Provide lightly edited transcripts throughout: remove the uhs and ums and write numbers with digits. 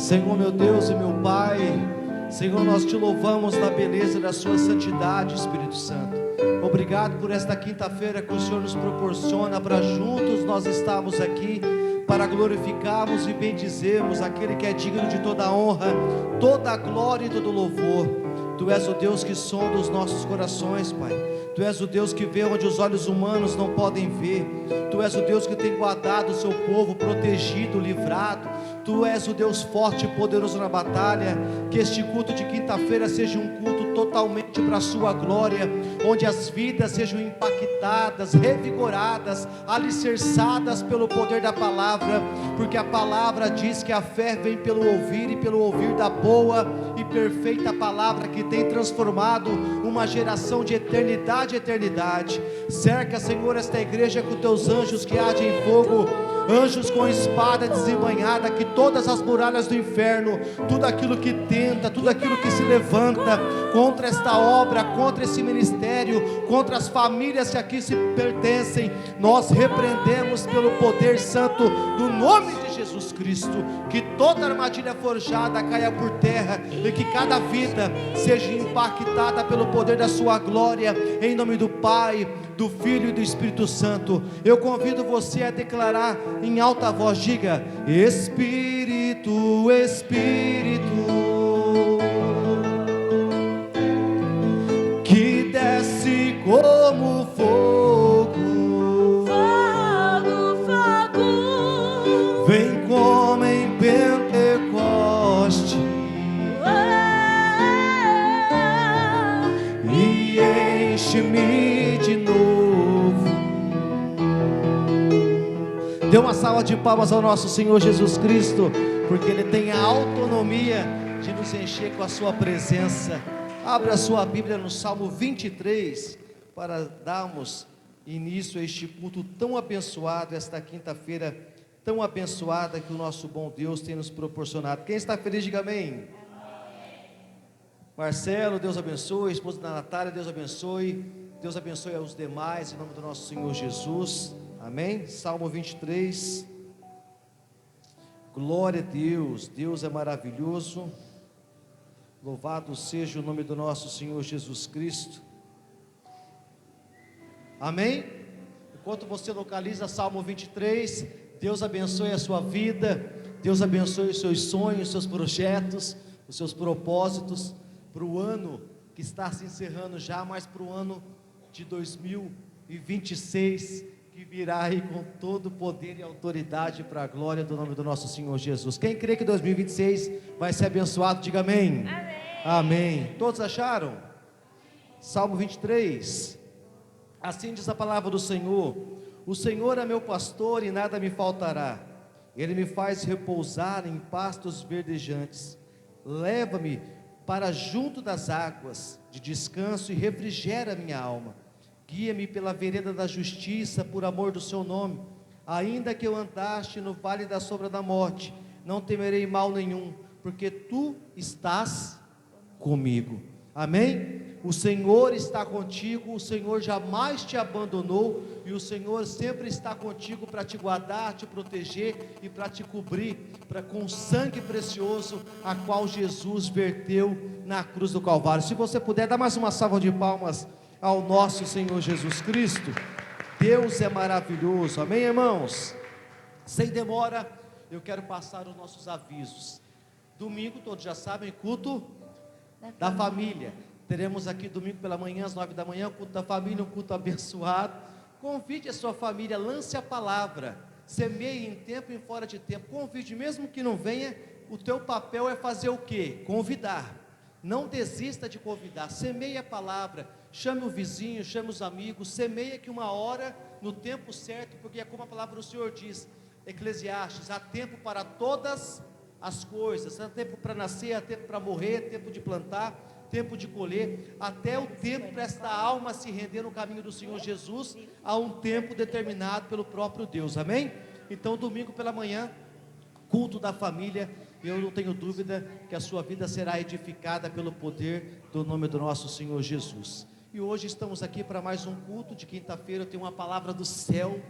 Senhor, meu Deus e meu Pai, Senhor, nós te louvamos na beleza da sua santidade, Espírito Santo. Obrigado por esta quinta-feira que o Senhor nos proporciona para juntos nós estarmos aqui, para glorificarmos e bendizermos aquele que é digno de toda a honra, toda a glória e todo o louvor. Tu és o Deus que sonda os nossos corações, Pai. Tu és o Deus que vê onde os olhos humanos não podem ver. Tu és o Deus que tem guardado o seu povo, protegido, livrado. Tu és o Deus forte e poderoso na batalha. Que este culto de quinta-feira seja um culto totalmente para a sua glória, onde as vidas sejam impactadas, revigoradas, alicerçadas pelo poder da palavra, porque a palavra diz que a fé vem pelo ouvir, e pelo ouvir da boa e perfeita palavra que tem transformado uma geração de eternidade em eternidade. Cerca, Senhor, esta igreja com teus anjos que ardem em fogo, anjos com espada desembainhada, que todas as muralhas do inferno, tudo aquilo que tenta, tudo aquilo que se levanta contra esta obra, contra esse ministério, contra as famílias que aqui se pertencem, nós repreendemos pelo poder santo do nome de Jesus Cristo. Que toda armadilha forjada caia por terra, e que cada vida seja impactada pelo poder da sua glória, em nome do Pai, do Filho e do Espírito Santo. Eu convido você a declarar em alta voz, diga: Espírito, Espírito, que desce como fogo, fogo, fogo, vem como em Pentecoste, e enche-me de novo. Dê uma salva de palmas ao nosso Senhor Jesus Cristo, porque Ele tem a autonomia de nos encher com a sua presença. Abra a sua Bíblia no Salmo 23, para darmos início a este culto tão abençoado, esta quinta-feira tão abençoada que o nosso bom Deus tem nos proporcionado. Quem está feliz, diga amém. Marcelo, Deus abençoe. Esposa da Natália, Deus abençoe. Deus abençoe aos demais, em nome do nosso Senhor Jesus. Amém? Salmo 23. Glória a Deus, Deus é maravilhoso. Louvado seja o nome do nosso Senhor Jesus Cristo. Amém? Enquanto você localiza Salmo 23, Deus abençoe a sua vida, Deus abençoe os seus sonhos, os seus projetos, os seus propósitos, para o ano que está se encerrando já, mas para o ano de 2026, que virá aí com todo o poder e autoridade para a glória do nome do nosso Senhor Jesus. Quem crê que 2026 vai ser abençoado, diga amém. amém. Amém. Todos acharam? Salmo 23. Assim diz a palavra do Senhor: o Senhor é meu pastor e nada me faltará. Ele me faz repousar em pastos verdejantes, leva-me para junto das águas de descanso e refrigera minha alma. Guia-me pela vereda da justiça, por amor do seu nome. Ainda que eu andaste no vale da sombra da morte, não temerei mal nenhum, porque tu estás comigo. Amém? O Senhor está contigo, o Senhor jamais te abandonou, e o Senhor sempre está contigo para te guardar, te proteger e para te cobrir com o sangue precioso a qual Jesus verteu na cruz do Calvário. Se você puder, dá mais uma salva de palmas ao nosso Senhor Jesus Cristo. Deus é maravilhoso, amém, irmãos? Sem demora, eu quero passar os nossos avisos. Domingo, todos já sabem, culto da família. Teremos aqui domingo pela manhã, às 9 da manhã, o culto da família, um culto abençoado. Convide a sua família, lance a palavra, semeie em tempo e fora de tempo. Convide, mesmo que não venha, o teu papel é fazer o quê? Convidar. Não desista de convidar, semeie a palavra, chame o vizinho, chame os amigos, semeie que uma hora, no tempo certo, porque é como a palavra do Senhor diz, Eclesiastes: há tempo para todas as coisas, há tempo para nascer, há tempo para morrer, tempo de plantar, tempo de colher, até o tempo para esta alma se render no caminho do Senhor Jesus, há um tempo determinado pelo próprio Deus, amém? Então domingo pela manhã, culto da família. Eu não tenho dúvida que a sua vida será edificada pelo poder do nome do nosso Senhor Jesus. E hoje estamos aqui para mais um culto de quinta-feira. Eu tenho uma palavra do céu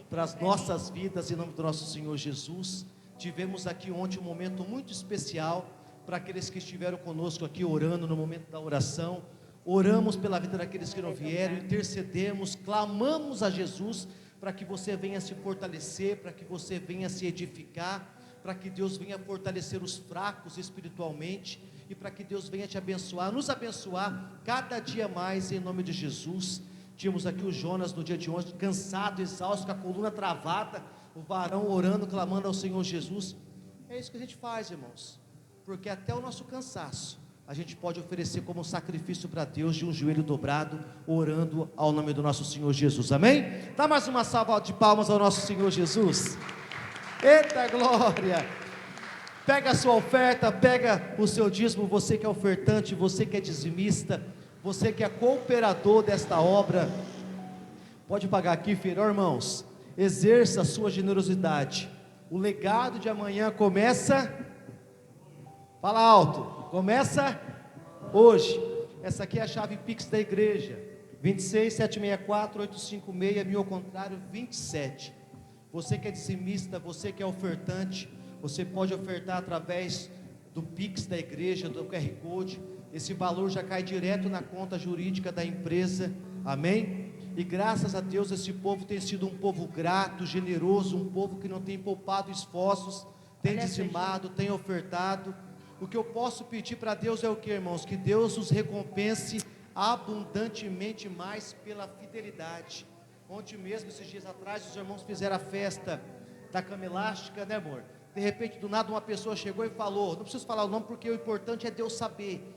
para as nossas vidas, em nome do nosso Senhor Jesus. Tivemos aqui ontem um momento muito especial para aqueles que estiveram conosco aqui orando no momento da oração. Oramos pela vida daqueles que não vieram, intercedemos, clamamos a Jesus para que você venha se fortalecer, para que você venha se edificar, para que Deus venha fortalecer os fracos espiritualmente e para que Deus venha te abençoar, nos abençoar cada dia mais em nome de Jesus. Tínhamos aqui o Jonas no dia de ontem, cansado, exausto, com a coluna travada, o varão orando, clamando ao Senhor Jesus. É isso que a gente faz, irmãos, porque até o nosso cansaço a gente pode oferecer como sacrifício para Deus, de um joelho dobrado, orando ao nome do nosso Senhor Jesus, amém? Dá mais uma salva de palmas ao nosso Senhor Jesus. Eita glória! Pega a sua oferta, pega o seu dízimo, você que é ofertante, você que é dizimista, você que é cooperador desta obra, pode pagar aqui, filho. Irmãos, exerça a sua generosidade, o legado de amanhã começa, fala alto, começa hoje. Essa aqui é a chave Pix da igreja, 26-764-856, ao contrário, 27. Você que é dizimista, você que é ofertante, você pode ofertar através do Pix da igreja, do QR Code. Esse valor já cai direto na conta jurídica da empresa, amém? E graças a Deus esse povo tem sido um povo grato, generoso, um povo que não tem poupado esforços, tem dizimado, tem ofertado. O que eu posso pedir para Deus é o que, irmãos? Que Deus os recompense abundantemente mais pela fidelidade. Ontem mesmo, esses dias atrás, os irmãos fizeram a festa da cama elástica, né, amor? De repente, do nada, uma pessoa chegou e falou, não preciso falar o nome, porque o importante é Deus saber,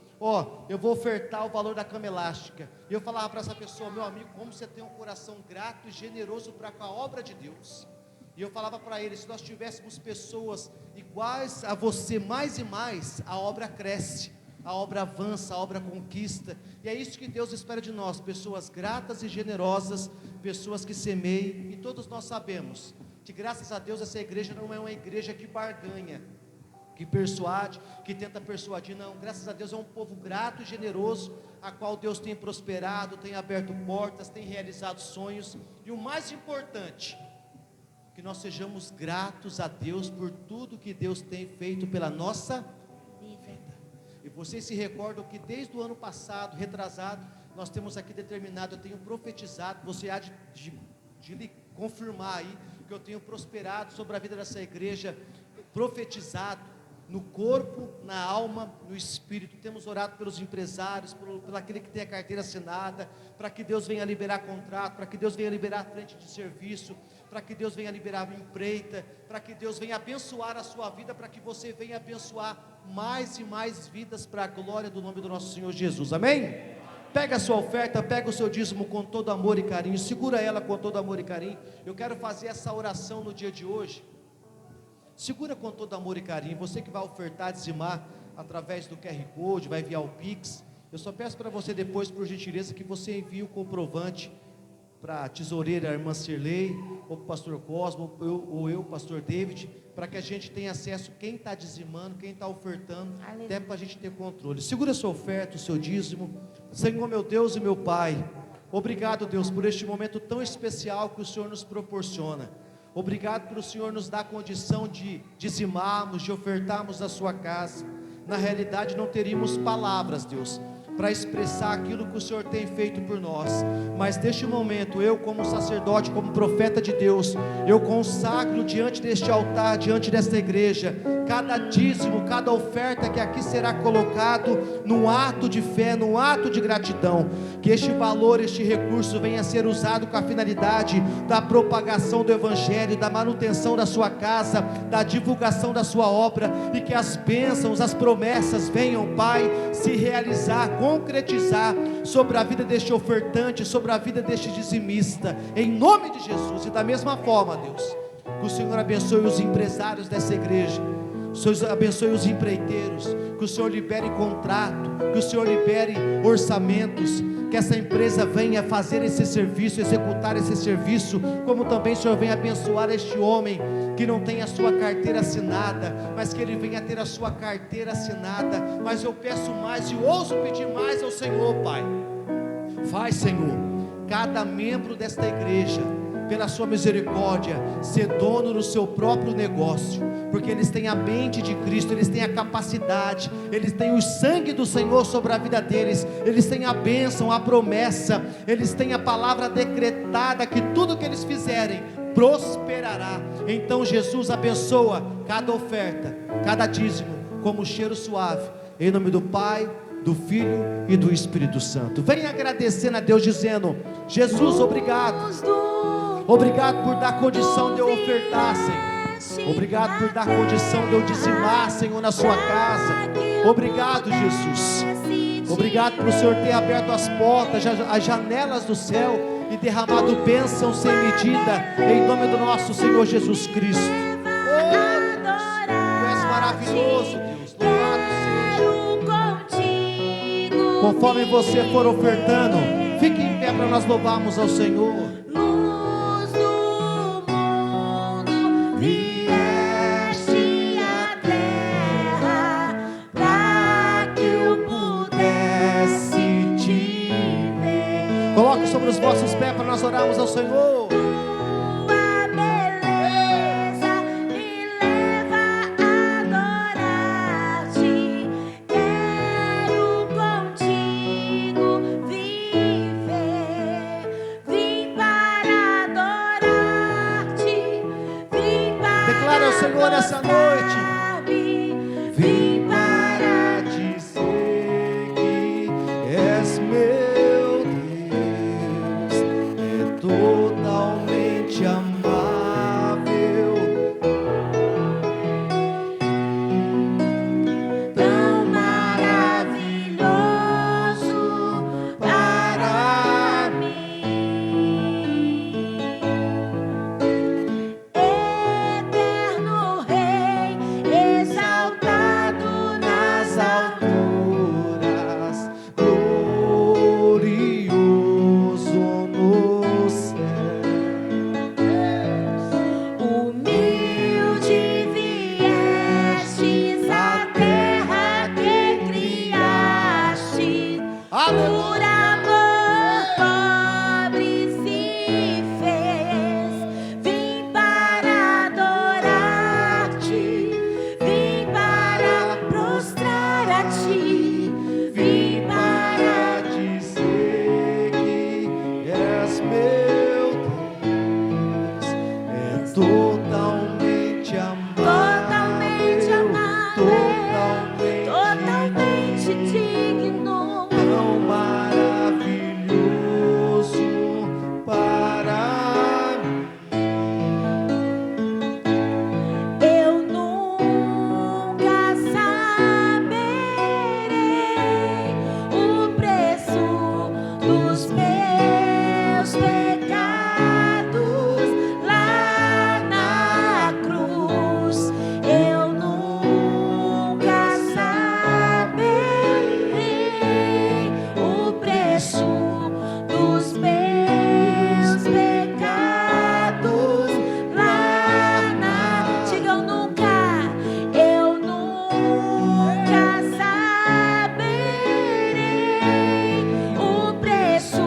eu vou ofertar o valor da cama elástica. E eu falava para essa pessoa, meu amigo, como você tem um coração grato e generoso para com a obra de Deus. E eu falava para ele, se nós tivéssemos pessoas iguais a você, mais e mais, a obra cresce, a obra avança, a obra conquista. E é isso que Deus espera de nós, pessoas gratas e generosas, pessoas que semeiem. E todos nós sabemos que graças a Deus essa igreja não é uma igreja que barganha, que persuade, que tenta persuadir, não. Graças a Deus é um povo grato e generoso, a qual Deus tem prosperado, tem aberto portas, tem realizado sonhos. E o mais importante, que nós sejamos gratos a Deus por tudo que Deus tem feito pela nossa vida. E vocês se recordam que desde o ano passado, retrasado, nós temos aqui determinado, eu tenho profetizado, você há de lhe confirmar aí, que eu tenho prosperado sobre a vida dessa igreja, profetizado no corpo, na alma, no espírito. Temos orado pelos empresários, por aquele que tem a carteira assinada, para que Deus venha liberar contrato, para que Deus venha liberar frente de serviço, para que Deus venha liberar empreita, para que Deus venha abençoar a sua vida, para que você venha abençoar mais e mais vidas para a glória do nome do nosso Senhor Jesus, amém? Pega a sua oferta, pega o seu dízimo com todo amor e carinho, segura ela com todo amor e carinho. Eu quero fazer essa oração no dia de hoje. Segura com todo amor e carinho. Você que vai ofertar, dizimar através do QR Code, vai enviar o Pix. Eu só peço para você depois, por gentileza, que você envie o comprovante para a tesoureira, a irmã Cirlei, ou para o pastor Cosmo, ou eu, pastor David, para que a gente tenha acesso, quem está dizimando, quem está ofertando, até para a gente ter controle. Segura a sua oferta, o seu dízimo. Senhor meu Deus e meu Pai, obrigado, Deus, por este momento tão especial que o Senhor nos proporciona. Obrigado por o Senhor nos dar a condição de dizimarmos, de ofertarmos a sua casa. Na realidade não teríamos palavras, Deus, para expressar aquilo que o Senhor tem feito por nós, mas neste momento, eu como sacerdote, como profeta de Deus, eu consagro diante deste altar, diante desta igreja, cada dízimo, cada oferta que aqui será colocado, num ato de fé, num ato de gratidão, que este valor, este recurso venha a ser usado com a finalidade da propagação do Evangelho, da manutenção da sua casa, da divulgação da sua obra, e que as bênçãos, as promessas venham, Pai, se realizar, concretizar sobre a vida deste ofertante, sobre a vida deste dizimista, em nome de Jesus. E da mesma forma, Deus, que o Senhor abençoe os empresários dessa igreja, o Senhor abençoe os empreiteiros, que o Senhor libere contrato, que o Senhor libere orçamentos, que essa empresa venha fazer esse serviço, executar esse serviço, como também o Senhor venha abençoar este homem que não tem a sua carteira assinada, mas que ele venha ter a sua carteira assinada. Mas eu peço mais e ouso pedir mais ao Senhor, Pai. Faz, Senhor, cada membro desta igreja pela sua misericórdia, ser dono do seu próprio negócio, porque eles têm a mente de Cristo, eles têm a capacidade, eles têm o sangue do Senhor sobre a vida deles, eles têm a bênção, a promessa, eles têm a palavra decretada, que tudo que eles fizerem prosperará. Então Jesus abençoa cada oferta, cada dízimo, como cheiro suave, em nome do Pai, do Filho e do Espírito Santo. Venha agradecendo a Deus, dizendo: Jesus, obrigado. Obrigado por dar condição de eu ofertar, Senhor. Obrigado por dar condição de eu dizimar, Senhor, na sua casa. Obrigado, Jesus. Obrigado por o Senhor ter aberto as portas, as janelas do céu e derramado bênção sem medida, em nome do nosso Senhor Jesus Cristo. Oh, Deus, Tu és maravilhoso, Deus. Louvado seja. Conforme você for ofertando, fique em pé para nós louvarmos ao Senhor. Luz do mundo, vieste à terra, para que eu pudesse te ver. Coloque sobre os vossos pés para nós orarmos ao Senhor. Tua beleza me leva a adorar-te. Quero contigo viver. Vim para adorar-te. Vim para Declara ao Senhor nessa noite. adorar-me. Vim para dizer que és meu Deus, é totalmente amável, Tão maravilhoso para mim, eterno Rei, exaltado nas alturas, glorioso no céu. humilde viestes à terra que criaste. Aleluia. Por amor pobre se fez. Vim para adorar-te. Vim para prostrar a ti. Vim para dizer que és meu Deus, é totalmente amável, totalmente digno. tão maravilhoso para mim. Eu nunca saberei o preço dos meus pecados lá na cruz. Eu nunca saberei o preço dos meus pecados lá na. Diga eu nunca saberei o preço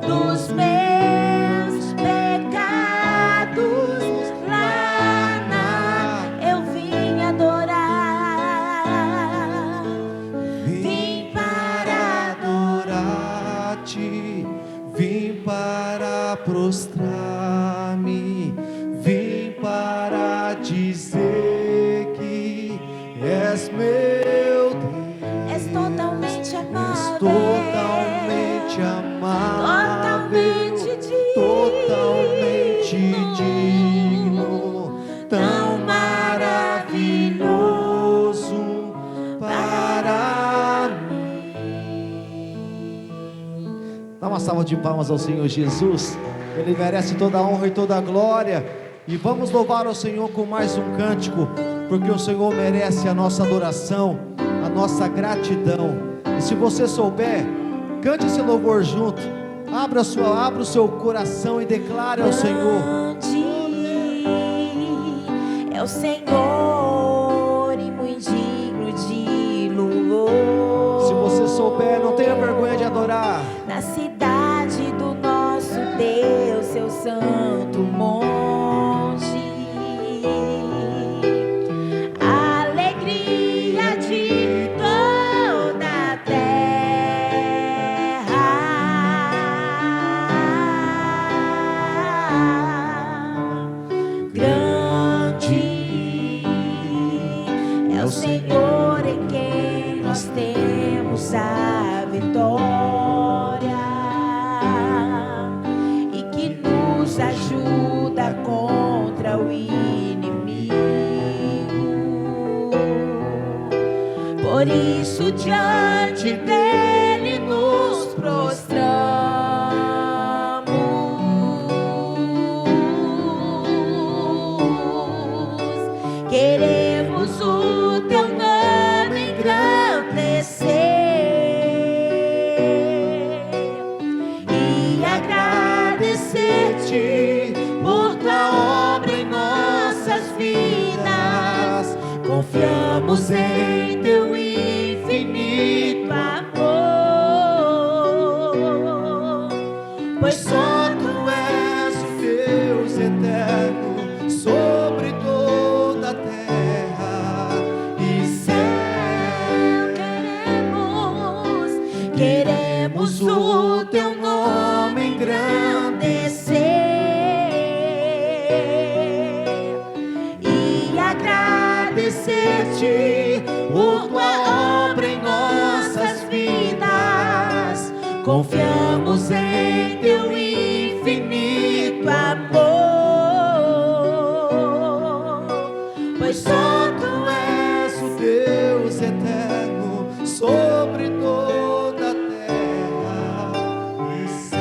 dos meus pecados lá na. Eu vim adorar, vim para adorar-te, vim para prostrar-me, vim para dizer que és meu Deus, és totalmente és amável, totalmente amável, totalmente digno, tão maravilhoso para mim. Dá uma salva de palmas ao Senhor Jesus. Ele merece toda a honra e toda a glória. E vamos louvar ao Senhor com mais um cântico, porque o Senhor merece a nossa adoração, a nossa gratidão. E se você souber, cante esse louvor junto. Abra o seu coração e declare ao Senhor. Grande é o Senhor e muito digno de louvor. Se você souber, não tenha vergonha de adorar. Na cidade do nosso Deus, seu santo Por isso diante dele nos prostramos. Queremos o teu nome engrandecer e agradecer-te por tua obra em nossas vidas. Confiamos em teu infinito amor, pois só tu és o Deus eterno sobre toda a terra e céu. Queremos o teu nome engrandecer e agradecer-te por tua obra em nossas vidas. Confiamos em teu infinito amor, pois só tu és o Deus eterno sobre toda a terra e céu.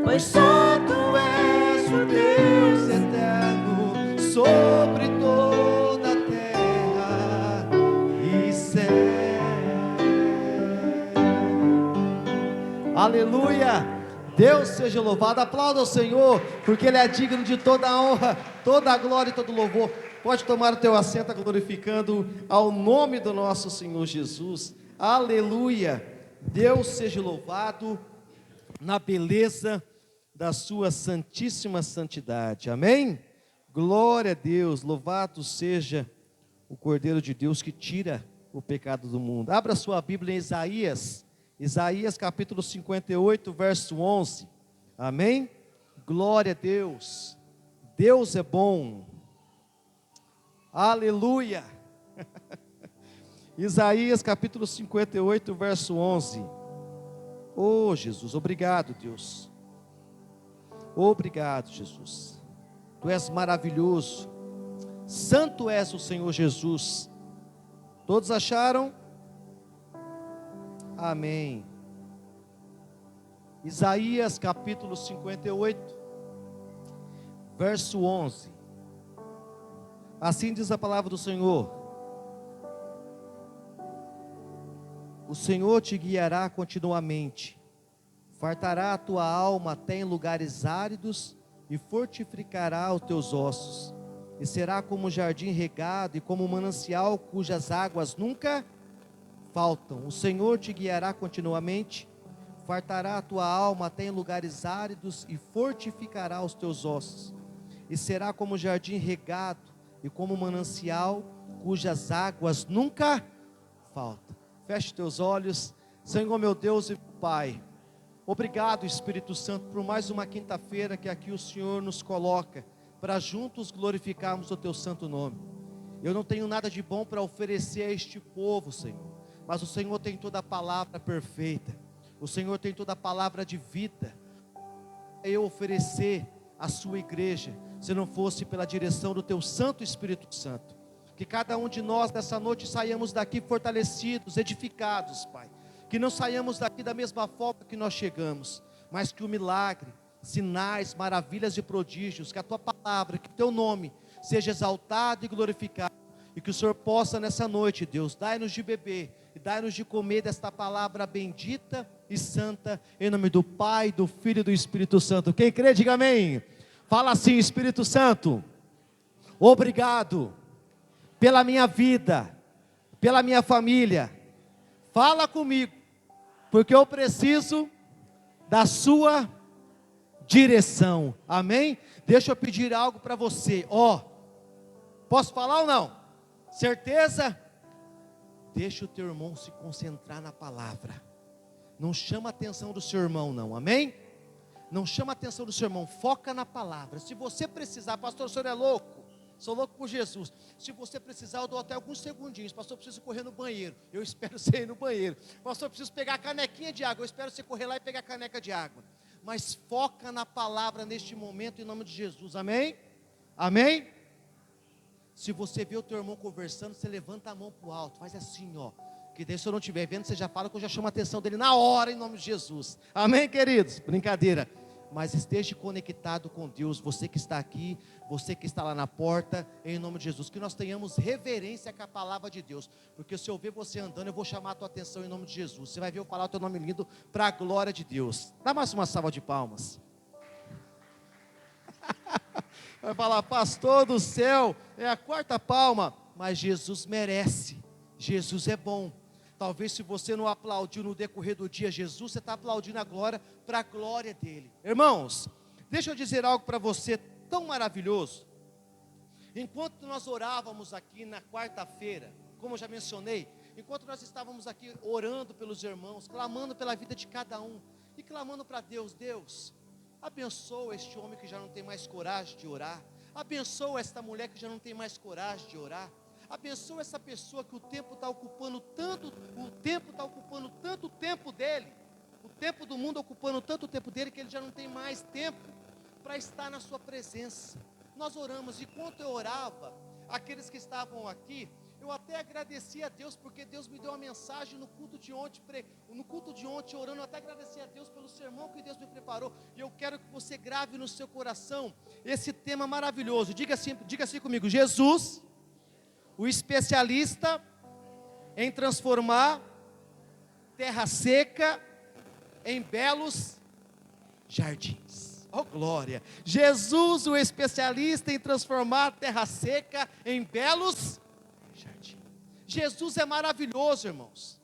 Pois só tu és o Deus eterno sobre toda a terra e céu. Aleluia! Deus seja louvado. Aplauda ao Senhor, porque Ele é digno de toda a honra, toda a glória e todo o louvor. Pode tomar o teu assento glorificando ao nome do nosso Senhor Jesus. Aleluia! Deus seja louvado na beleza da sua santíssima santidade. Amém? Glória a Deus. Louvado seja o Cordeiro de Deus que tira o pecado do mundo. Abra sua Bíblia em Isaías capítulo 58, verso 11. Amém? Glória a Deus. Deus é bom. Aleluia. Isaías capítulo 58, verso 11. Oh Jesus, obrigado Deus. Obrigado Jesus. Tu és maravilhoso. Santo és o Senhor Jesus. Todos acharam? Amém. Isaías capítulo 58, verso 11. Assim diz a palavra do Senhor: o Senhor te guiará continuamente, fartará a tua alma até em lugares áridos e fortificará os teus ossos, e será como um jardim regado e como um manancial cujas águas nunca faltam. O Senhor te guiará continuamente, fartará a tua alma até em lugares áridos e fortificará os teus ossos, e será como um jardim regado e como um manancial cujas águas nunca faltam. Feche teus olhos. Senhor meu Deus e Pai, obrigado Espírito Santo por mais uma quinta-feira que aqui o Senhor nos coloca para juntos glorificarmos o teu santo nome. Eu não tenho nada de bom para oferecer a este povo, Senhor, mas o Senhor tem toda a palavra perfeita, o Senhor tem toda a palavra de vida. Eu oferecer à sua igreja, se não fosse pela direção do teu Santo Espírito Santo. Que cada um de nós nessa noite saiamos daqui fortalecidos, edificados, Pai. Que não saiamos daqui da mesma forma que nós chegamos, mas que o milagre, sinais, maravilhas e prodígios, que a tua palavra, que o teu nome seja exaltado e glorificado. E que o Senhor possa nessa noite, Deus, dai-nos de beber e dai-nos de comer desta palavra bendita e santa, em nome do Pai, do Filho e do Espírito Santo. Quem crê, diga amém. Fala assim: Espírito Santo, obrigado pela minha vida, pela minha família. Fala comigo, porque eu preciso da sua direção. Amém? Deixa eu pedir algo para você. Posso falar ou não? Certeza? Deixa o teu irmão se concentrar na palavra. Não chama a atenção do seu irmão não, amém? Não chama a atenção do seu irmão, foca na palavra. Se você precisar, pastor, o senhor é louco? Sou louco por Jesus. Se você precisar, eu dou até alguns segundinhos. Pastor, eu preciso correr no banheiro. Eu espero você ir no banheiro. Pastor, eu preciso pegar a canequinha de água. Eu espero você correr lá e pegar a caneca de água. Mas foca na palavra neste momento, em nome de Jesus, amém? Amém? Se você vê o teu irmão conversando, você levanta a mão para o alto, faz assim, ó. Que daí, se eu não estiver vendo, você já fala que eu já chamo a atenção dele na hora, em nome de Jesus. Amém, queridos? Brincadeira. Mas esteja conectado com Deus, você que está aqui, você que está lá na porta, em nome de Jesus, que nós tenhamos reverência com a palavra de Deus, porque se eu ver você andando, eu vou chamar a tua atenção em nome de Jesus, você vai ver eu falar o teu nome lindo, para a glória de Deus. Dá mais uma salva de palmas. Vai falar, pastor do céu, é a quarta palma, mas Jesus merece, Jesus é bom. Talvez se você não aplaudiu no decorrer do dia Jesus, você está aplaudindo agora para a glória dele. Irmãos, deixa eu dizer algo para você tão maravilhoso. Enquanto nós orávamos aqui na quarta-feira, como eu já mencionei, enquanto nós estávamos aqui orando pelos irmãos, clamando pela vida de cada um, e clamando para Deus, Deus, abençoa este homem que já não tem mais coragem de orar, abençoa esta mulher que já não tem mais coragem de orar, abençoa essa pessoa que o tempo está ocupando tanto tempo dele, o tempo do mundo ocupando tanto tempo dele, que ele já não tem mais tempo para estar na sua presença. Nós oramos, e enquanto eu orava, aqueles que estavam aqui, eu até agradeci a Deus, porque Deus me deu uma mensagem no culto de ontem, orando, eu até agradeci a Deus pelo sermão que Deus me preparou, e eu quero que você grave no seu coração, esse tema maravilhoso, diga assim comigo, Jesus, o especialista em transformar terra seca em belos jardins. Oh glória! Jesus, o especialista em transformar terra seca em belos jardins. Jesus é maravilhoso, irmãos.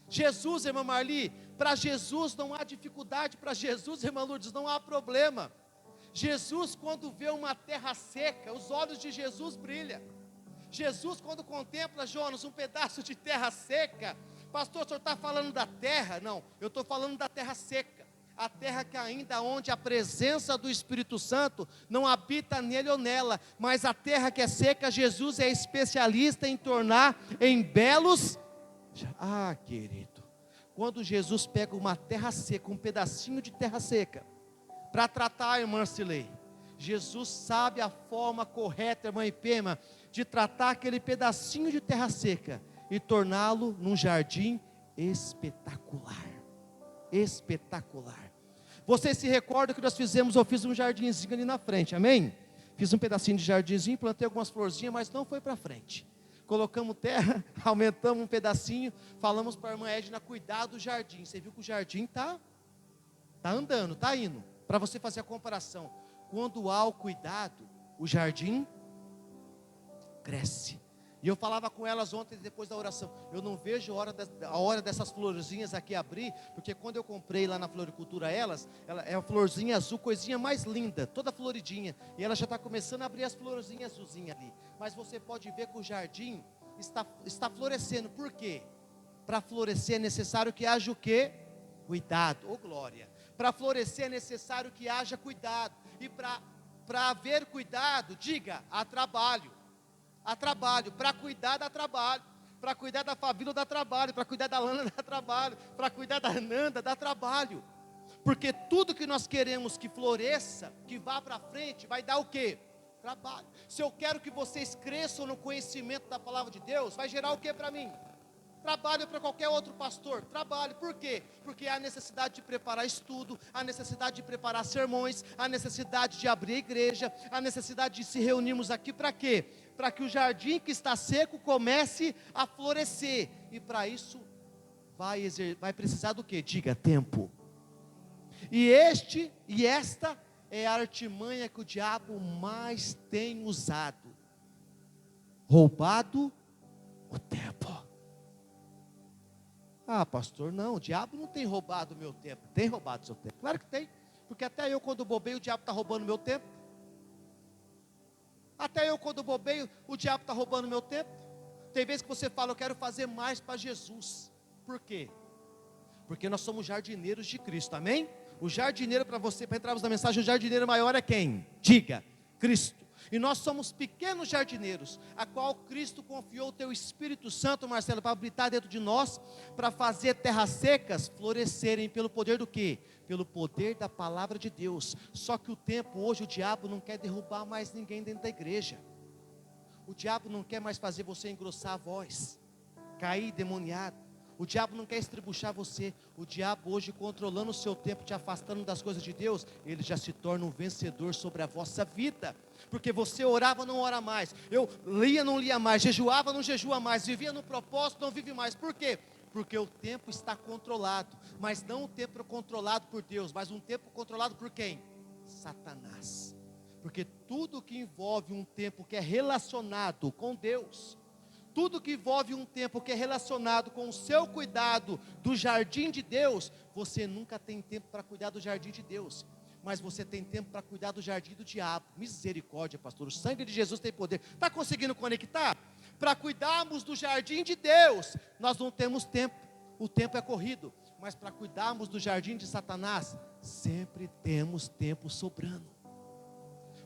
Jesus, irmã Marli, para Jesus não há dificuldade, para Jesus, irmã Lourdes, não há problema. Jesus, quando vê uma terra seca, os olhos de Jesus brilham. Jesus, quando contempla, Jonas, um pedaço de terra seca, pastor, o senhor está falando da terra? Não, eu estou falando da terra seca, a terra que ainda onde a presença do Espírito Santo não habita nele ou nela, mas a terra que é seca, Jesus é especialista em tornar em belos. Querido, quando Jesus pega uma terra seca, um pedacinho de terra seca, para tratar a irmã Cilei, Jesus sabe a forma correta, irmã Ipema, de tratar aquele pedacinho de terra seca e torná-lo num jardim espetacular. Espetacular. Vocês se recordam que eu fiz um jardinzinho ali na frente, amém? Fiz um pedacinho de jardinzinho, plantei algumas florzinhas, mas não foi para frente. Colocamos terra, aumentamos um pedacinho, falamos para a irmã Edna cuidar do jardim. Você viu que o jardim está andando, está indo. Para você fazer a comparação, quando há o cuidado, o jardim cresce. E eu falava com elas ontem, depois da oração, eu não vejo a hora dessas florzinhas aqui abrir, porque quando eu comprei lá na floricultura ela é uma florzinha azul, coisinha mais linda, toda floridinha, e ela já está começando a abrir as florzinhas azulzinhas ali, mas você pode ver que o jardim está florescendo. Por quê? Para florescer é necessário que haja o quê? Cuidado, glória. Para florescer é necessário que haja cuidado, e para haver cuidado, diga, há trabalho, para cuidar dá trabalho, para cuidar da família dá trabalho, para cuidar da Lana dá trabalho, para cuidar da Nanda dá trabalho, porque tudo que nós queremos que floresça, que vá para frente, vai dar o quê? Trabalho. Se eu quero que vocês cresçam no conhecimento da palavra de Deus, vai gerar o que para mim? Trabalho. Para qualquer outro pastor, trabalho. Por quê? Porque há necessidade de preparar estudo, há necessidade de preparar sermões, há necessidade de abrir a igreja, há necessidade de se reunirmos aqui para quê? Para que o jardim que está seco comece a florescer, e para isso vai precisar do quê? Diga, tempo. E esta é a artimanha que o diabo mais tem usado, roubado o tempo. Pastor, não, o diabo não tem roubado o meu tempo. Tem roubado o seu tempo? Claro que tem, porque até eu quando bobeio, o diabo está roubando o meu tempo. Até eu quando bobeio, o diabo está roubando o meu tempo. Tem vezes que você fala, eu quero fazer mais para Jesus. Por quê? Porque nós somos jardineiros de Cristo, amém? O jardineiro, para entrarmos na mensagem, o jardineiro maior é quem? Diga, Cristo. E nós somos pequenos jardineiros, a qual Cristo confiou o teu Espírito Santo, Marcelo, para habitar dentro de nós, para fazer terras secas florescerem, pelo poder do quê? Pelo poder da palavra de Deus. Só que o tempo, hoje o diabo não quer derrubar mais ninguém dentro da igreja. O diabo não quer mais fazer você engrossar a voz, cair demoniado. O diabo não quer estribuchar você. O diabo hoje, controlando o seu tempo, te afastando das coisas de Deus, ele já se torna um vencedor sobre a vossa vida. Porque você orava, não ora mais. Eu lia, não lia mais. Jejuava, não jejua mais. Vivia no propósito, não vive mais. Por quê? Porque o tempo está controlado. Mas não um tempo controlado por Deus, mas um tempo controlado por quem? Satanás. Porque tudo que envolve um tempo que é relacionado com Deus, tudo que envolve um tempo que é relacionado com o seu cuidado do jardim de Deus, você nunca tem tempo para cuidar do jardim de Deus, mas você tem tempo para cuidar do jardim do diabo. Misericórdia, pastor, o sangue de Jesus tem poder. Está conseguindo conectar? Para cuidarmos do jardim de Deus, nós não temos tempo, o tempo é corrido, mas para cuidarmos do jardim de Satanás, sempre temos tempo sobrando,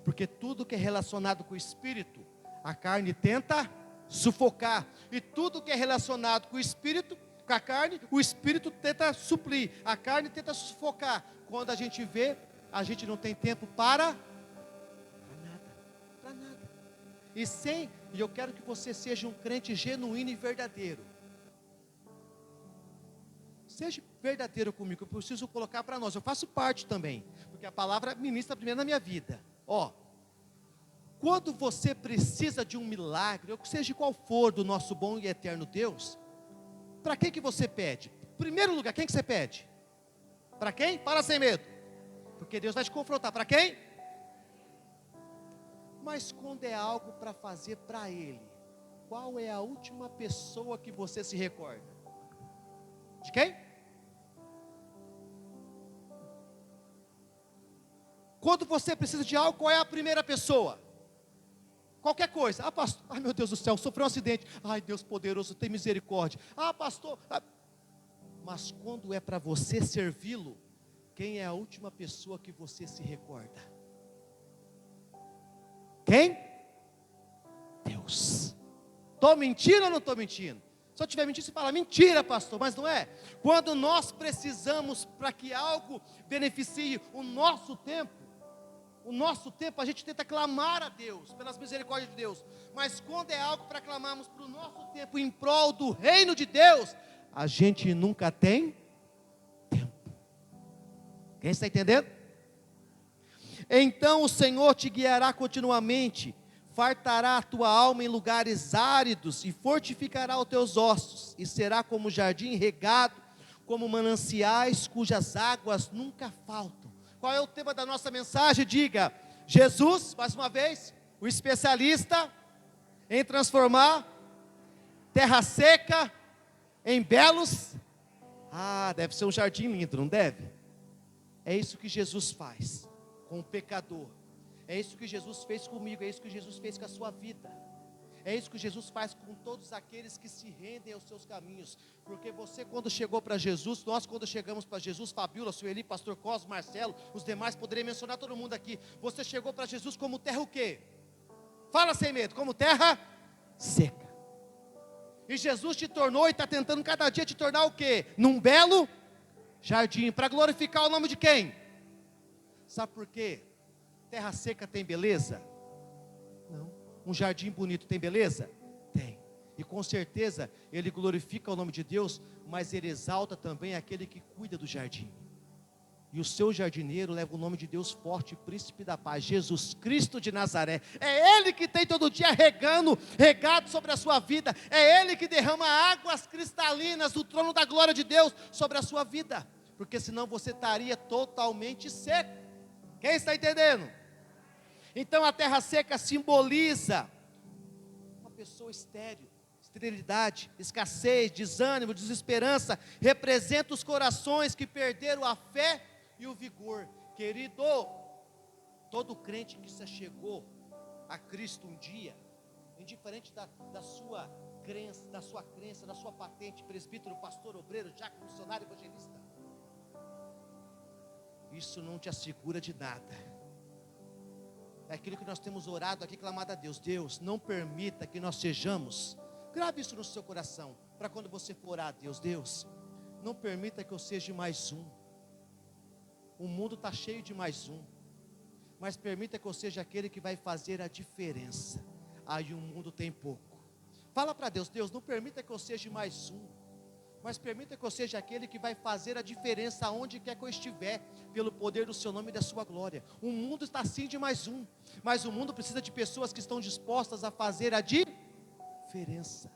porque tudo que é relacionado com o Espírito, a carne tenta sufocar, e tudo que é relacionado com o Espírito, com a carne, o Espírito tenta suprir, a carne tenta sufocar. Quando a gente vê, a gente não tem tempo para nada. E eu quero que você seja um crente genuíno e verdadeiro. Seja verdadeiro comigo, eu preciso colocar para nós, eu faço parte também, porque a palavra ministra primeiro na minha vida. Quando você precisa de um milagre, ou seja qual for, do nosso bom e eterno Deus, para quem que você pede? Em primeiro lugar, quem que você pede? Para quem? Fala sem medo, porque Deus vai te confrontar. Para quem? Mas quando é algo para fazer para Ele, qual é a última pessoa que você se recorda? De quem? Quando você precisa de algo, qual é a primeira pessoa? Qualquer coisa. Pastor, ai meu Deus do céu, sofreu um acidente. Ai, Deus poderoso, tem misericórdia. Pastor. Mas quando é para você servi-lo, quem é a última pessoa que você se recorda? Quem? Deus. Estou mentindo ou não estou mentindo? Se eu estiver mentindo, você fala, mentira, pastor, mas não é. Quando nós precisamos para que algo beneficie o nosso tempo, a gente tenta clamar a Deus, pelas misericórdias de Deus. Mas quando é algo para clamarmos para o nosso tempo, em prol do reino de Deus, a gente nunca tem tempo. Quem está entendendo? Então o Senhor te guiará continuamente, fartará a tua alma em lugares áridos, e fortificará os teus ossos, e será como jardim regado, como mananciais cujas águas nunca faltam. Qual é o tema da nossa mensagem? Diga: Jesus, mais uma vez, o especialista em transformar terra seca em belos. Deve ser um jardim lindo, não deve? É isso que Jesus faz com o pecador. É isso que Jesus fez comigo, é isso que Jesus fez com a sua vida. É isso que Jesus faz com todos aqueles que se rendem aos seus caminhos. Porque você, quando chegou para Jesus, nós quando chegamos para Jesus, Fabiola, Sueli, Pastor Cosmo, Marcelo, os demais, poderia mencionar todo mundo aqui. Você chegou para Jesus como terra o quê? Fala sem medo, como terra seca. E Jesus te tornou e está tentando cada dia te tornar o quê? Num belo jardim, para glorificar o nome de quem? Sabe por quê? Terra seca tem beleza? Não. Um jardim bonito tem beleza? Tem. E com certeza ele glorifica o nome de Deus, mas ele exalta também aquele que cuida do jardim. E o seu jardineiro leva o nome de Deus forte, príncipe da paz, Jesus Cristo de Nazaré. É Ele que tem todo dia regado sobre a sua vida. É Ele que derrama águas cristalinas do trono da glória de Deus sobre a sua vida. Porque senão você estaria totalmente seco. Quem está entendendo? Então a terra seca simboliza uma pessoa estéril, esterilidade, escassez, desânimo, desesperança. Representa os corações que perderam a fé e o vigor. Querido, todo crente que se chegou a Cristo um dia, indiferente da sua crença, da sua patente, presbítero, pastor, obreiro, diácono, missionário, evangelista, isso não te assegura de nada. É aquilo que nós temos orado aqui, clamado a Deus. Deus, não permita que nós sejamos, grave isso no seu coração, para quando você for orar a Deus. Deus, não permita que eu seja mais um. O mundo está cheio de mais um, mas permita que eu seja aquele que vai fazer a diferença. aí o mundo tem pouco. Fala para Deus: Deus, não permita que eu seja mais um, mas permita que eu seja aquele que vai fazer a diferença aonde quer que eu estiver, pelo poder do seu nome e da sua glória. O mundo está sim de mais um, mas o mundo precisa de pessoas que estão dispostas a fazer a diferença.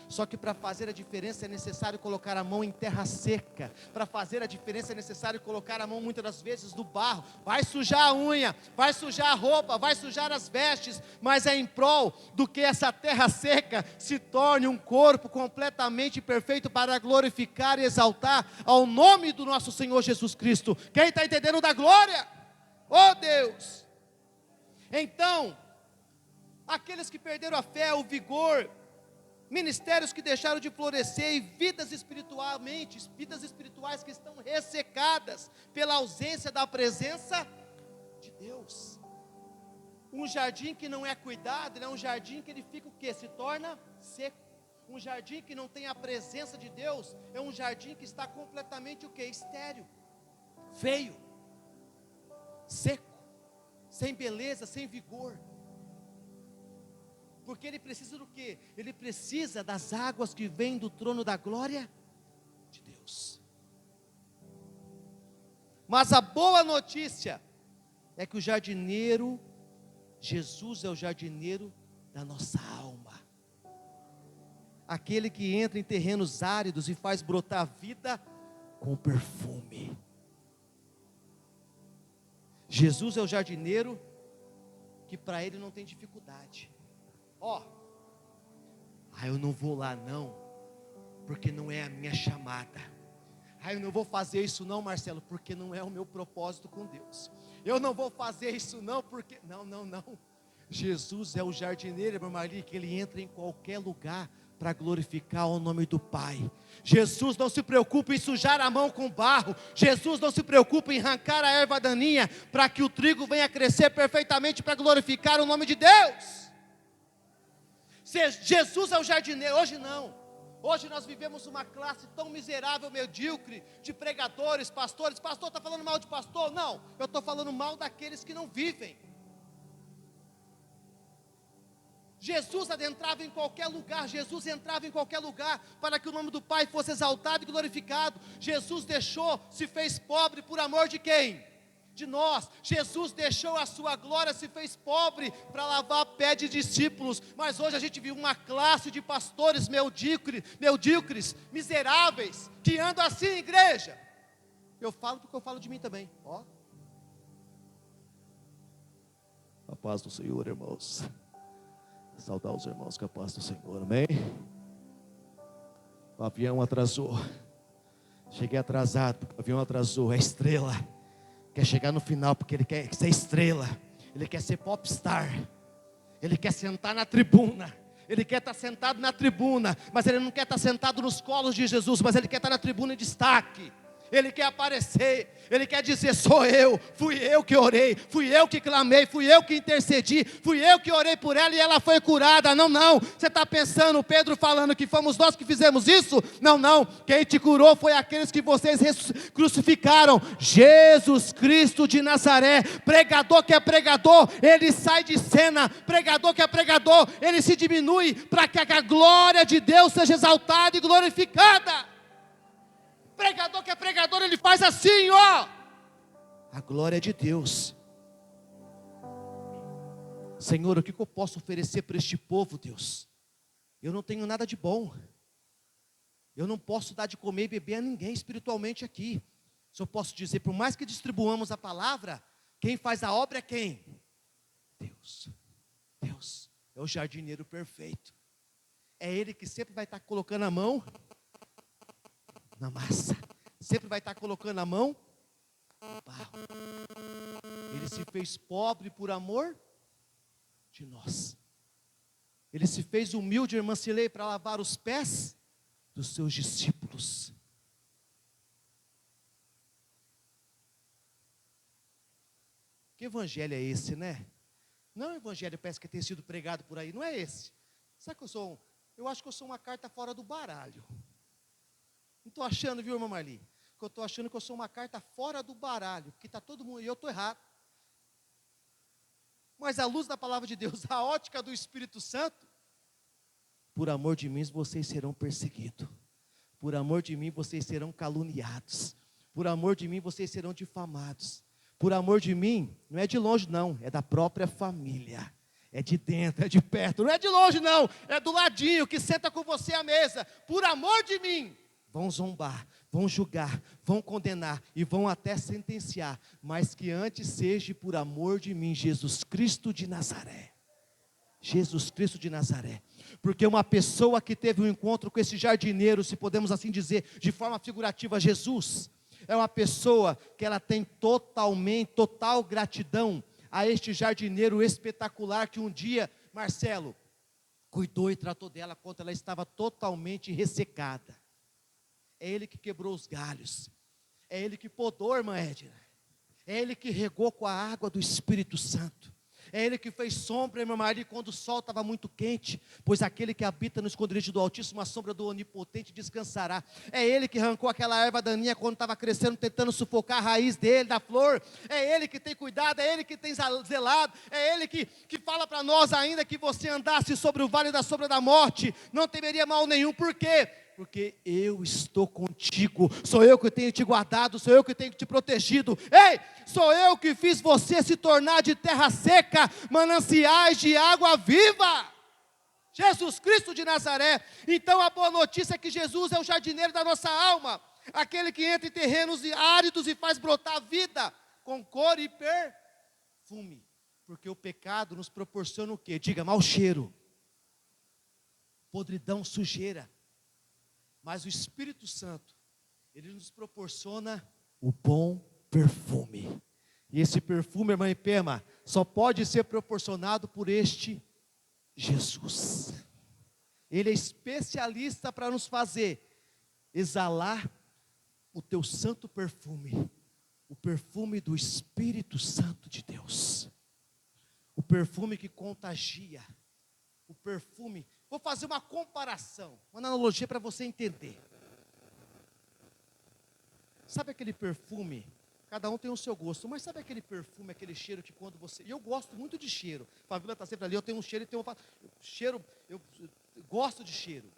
Só que para fazer a diferença é necessário colocar a mão em terra seca. Para fazer a diferença é necessário colocar a mão muitas das vezes no barro. Vai sujar a unha, vai sujar a roupa, vai sujar as vestes, mas é em prol do que essa terra seca se torne um corpo completamente perfeito para glorificar e exaltar ao nome do nosso Senhor Jesus Cristo. Quem está entendendo da glória? Oh Deus! Então, aqueles que perderam a fé, o vigor, ministérios que deixaram de florescer e vidas espirituais que estão ressecadas pela ausência da presença de Deus. Um jardim que não é cuidado, é um jardim que ele fica o quê? Se torna seco. Um jardim que não tem a presença de Deus é um jardim que está completamente o quê? Estéril, feio, seco, sem beleza, sem vigor. Porque ele precisa do quê? Ele precisa das águas que vêm do trono da glória de Deus. Mas a boa notícia é que o jardineiro, Jesus é o jardineiro da nossa alma. Aquele que entra em terrenos áridos e faz brotar a vida com perfume. Jesus é o jardineiro que para ele não tem dificuldade. Eu não vou lá não, porque não é a minha chamada. Eu não vou fazer isso não, Marcelo, porque não é o meu propósito com Deus. Eu não vou fazer isso não, porque... Não. Jesus é o jardineiro, irmã Marli, que ele entra em qualquer lugar para glorificar o nome do Pai. Jesus não se preocupa em sujar a mão com barro. Jesus não se preocupa em arrancar a erva daninha, para que o trigo venha crescer perfeitamente para glorificar o nome de Deus. Jesus é o jardineiro. Hoje não. Hoje nós vivemos uma classe tão miserável, medíocre, de pregadores, pastores. Pastor está falando mal de pastor? Não, eu estou falando mal daqueles que não vivem. Jesus adentrava em qualquer lugar, Jesus entrava em qualquer lugar, para que o nome do Pai fosse exaltado e glorificado. Jesus se fez pobre por amor de quem? De nós. Jesus deixou a sua glória, se fez pobre para lavar pé de discípulos. Mas hoje a gente vive uma classe de pastores medíocres, miseráveis, que andam assim, igreja. Eu falo porque eu falo de mim também. A paz do Senhor, irmãos. Saudar os irmãos com a paz do Senhor, amém? O avião atrasou. Cheguei atrasado, o avião atrasou. É estrela. Quer chegar no final porque ele quer ser estrela. Ele quer ser popstar. Ele quer sentar na tribuna. Ele quer estar sentado na tribuna. Mas ele não quer estar sentado nos colos de Jesus. Mas ele quer estar na tribuna em destaque. Ele quer aparecer, ele quer dizer: sou eu, fui eu que orei, fui eu que clamei, fui eu que intercedi, fui eu que orei por ela e ela foi curada. Não, você está pensando, Pedro falando que fomos nós que fizemos isso? Não, quem te curou foi aqueles que vocês crucificaram. Jesus Cristo de Nazaré. Pregador que é pregador, ele sai de cena. Pregador que é pregador, ele se diminui, para que a glória de Deus seja exaltada e glorificada. Pregador que é pregador, ele faz assim, a glória de Deus. Senhor, o que eu posso oferecer para este povo, Deus? Eu não tenho nada de bom. Eu não posso dar de comer e beber a ninguém espiritualmente aqui. Só posso dizer, por mais que distribuamos a palavra, quem faz a obra é quem? Deus. Deus é o jardineiro perfeito. É Ele que sempre vai estar colocando a mão na massa, sempre vai estar colocando a mão no barro. Ele se fez pobre por amor de nós. Ele se fez humilde, irmã Cilei, para lavar os pés dos seus discípulos. Que evangelho é esse, né? Não é um evangelho, parece que tem sido pregado por aí, não é esse. Sabe que eu acho que eu sou uma carta fora do baralho. Não estou achando, viu, irmã Marli? Que eu estou achando que eu sou uma carta fora do baralho, porque está todo mundo, e eu estou errado. mas à luz da palavra de Deus, a ótica do Espírito Santo, por amor de mim vocês serão perseguidos, por amor de mim vocês serão caluniados, por amor de mim vocês serão difamados, por amor de mim, não é de longe não, é da própria família, é de dentro, é de perto, não é de longe não, é do ladinho, que senta com você à mesa, por amor de mim, vão zombar, vão julgar, vão condenar e vão até sentenciar, mas que antes seja por amor de mim, Jesus Cristo de Nazaré. Jesus Cristo de Nazaré, porque uma pessoa que teve um encontro com esse jardineiro, se podemos assim dizer, de forma figurativa, Jesus, é uma pessoa que ela tem total gratidão a este jardineiro espetacular que um dia, Marcelo, cuidou e tratou dela quando ela estava totalmente ressecada. É ele que quebrou os galhos, é ele que podou, irmã Edna, é ele que regou com a água do Espírito Santo, é ele que fez sombra, irmã Maria, quando o sol estava muito quente, pois aquele que habita no esconderijo do Altíssimo, a sombra do Onipotente descansará. É ele que arrancou aquela erva daninha quando estava crescendo, tentando sufocar a raiz dele, da flor. É ele que tem cuidado, é ele que tem zelado, é ele que fala para nós ainda que você andasse sobre o vale da sombra da morte, não temeria mal nenhum. Por quê? Porque eu estou contigo, sou eu que tenho te guardado, sou eu que tenho te protegido. Ei, sou eu que fiz você se tornar de terra seca, mananciais de água viva. Jesus Cristo de Nazaré. Então a boa notícia é que Jesus é o jardineiro da nossa alma, aquele que entra em terrenos áridos e faz brotar vida, com cor e perfume, porque o pecado nos proporciona o quê? Diga, mau cheiro, podridão, sujeira. Mas o Espírito Santo, ele nos proporciona o bom perfume. E esse perfume, irmã Ipema, só pode ser proporcionado por este Jesus. Ele é especialista para nos fazer exalar o teu santo perfume, o perfume do Espírito Santo de Deus, o perfume que contagia, o perfume. Vou fazer uma comparação, uma analogia para você entender. Sabe aquele perfume? Cada um tem o seu gosto, mas sabe aquele perfume, aquele cheiro que quando você... E eu gosto muito de cheiro. A Fabíola está sempre ali, eu tenho um cheiro e tenho cheiro, eu gosto de cheiro.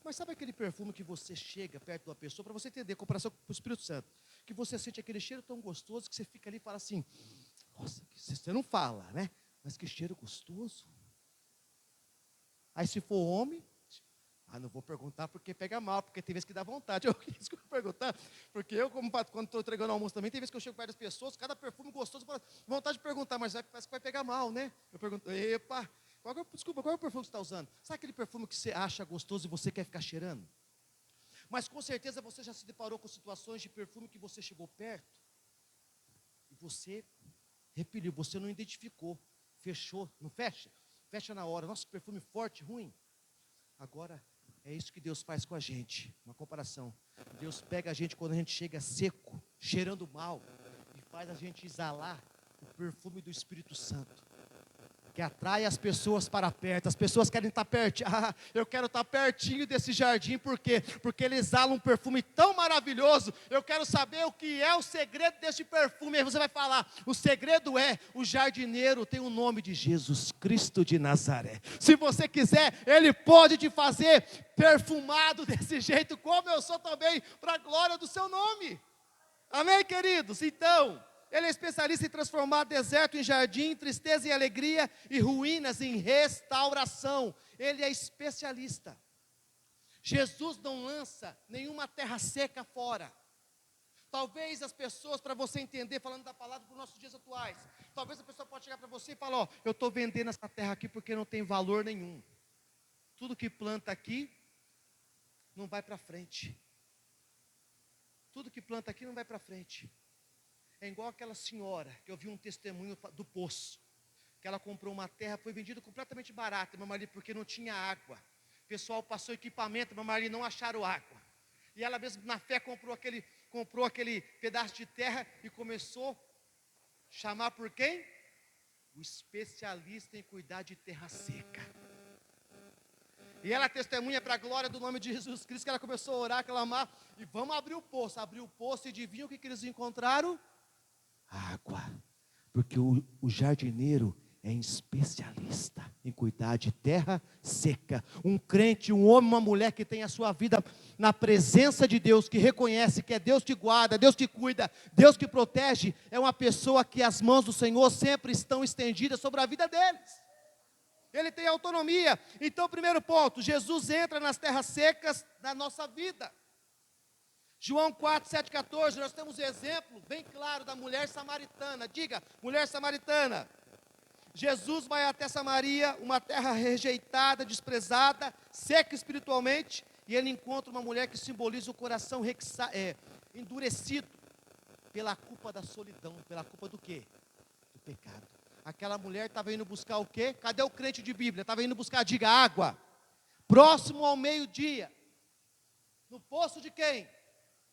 Mas sabe aquele perfume que você chega perto de uma pessoa, para você entender, comparação com o Espírito Santo, que você sente aquele cheiro tão gostoso que você fica ali e fala assim, nossa, você não fala, né? Mas que cheiro gostoso. Aí se for homem, não vou perguntar porque pega mal, porque tem vezes que dá vontade. Eu vou perguntar, porque eu, quando estou entregando almoço também, tem vezes que eu chego perto das pessoas, cada perfume gostoso, vontade de perguntar, mas parece que vai pegar mal, né? Eu pergunto, epa, qual é o perfume que você está usando? Sabe aquele perfume que você acha gostoso e você quer ficar cheirando? Mas com certeza você já se deparou com situações de perfume que você chegou perto, e você repeliu, você não identificou, fechou, não fecha? Fecha na hora, nossa, perfume forte, ruim. Agora, é isso que Deus faz com a gente, uma comparação. Deus pega a gente quando a gente chega seco, cheirando mal, e faz a gente exalar o perfume do Espírito Santo, que atrai as pessoas para perto. As pessoas querem estar perto. Eu quero estar pertinho desse jardim, por quê? Porque ele exala um perfume tão maravilhoso. Eu quero saber o que é o segredo deste perfume. Aí você vai falar, o segredo é, o jardineiro tem o nome de Jesus Cristo de Nazaré. Se você quiser, ele pode te fazer perfumado desse jeito, como eu sou também, para a glória do seu nome. Amém, queridos? Então, ele é especialista em transformar deserto em jardim, tristeza em alegria e ruínas em restauração. Ele é especialista. Jesus não lança nenhuma terra seca fora. Talvez as pessoas, para você entender, falando da palavra para os nossos dias atuais, talvez a pessoa pode chegar para você e falar, eu estou vendendo essa terra aqui porque não tem valor nenhum. Tudo que planta aqui não vai para frente. Tudo que planta aqui não vai para frente. É igual aquela senhora, que eu vi um testemunho do poço, que ela comprou uma terra, foi vendida completamente barata, meu marido, porque não tinha água. O pessoal passou equipamento, meu marido, não acharam água. E ela mesmo na fé comprou aquele pedaço de terra e começou a chamar por quem? O especialista em cuidar de terra seca. E ela testemunha para a glória do nome de Jesus Cristo, que ela começou a orar, clamar, e vamos abrir o poço. Abriu o poço e adivinha o que eles encontraram? Água. Porque o jardineiro é especialista em cuidar de terra seca. Um crente, um homem, uma mulher que tem a sua vida na presença de Deus, que reconhece que é Deus que guarda, Deus que cuida, Deus que protege, é uma pessoa que as mãos do Senhor sempre estão estendidas sobre a vida deles. Ele tem autonomia. Então, primeiro ponto, Jesus entra nas terras secas da nossa vida. João 4, 7, 14, nós temos um exemplo bem claro da mulher samaritana. Diga, mulher samaritana. Jesus vai até Samaria, uma terra rejeitada, desprezada, seca espiritualmente, e ele encontra uma mulher que simboliza o coração endurecido pela culpa da solidão. Pela culpa do quê? Do pecado. Aquela mulher estava indo buscar o quê? Cadê o crente de Bíblia? Estava indo buscar, diga, água. Próximo ao meio-dia. No poço de quem?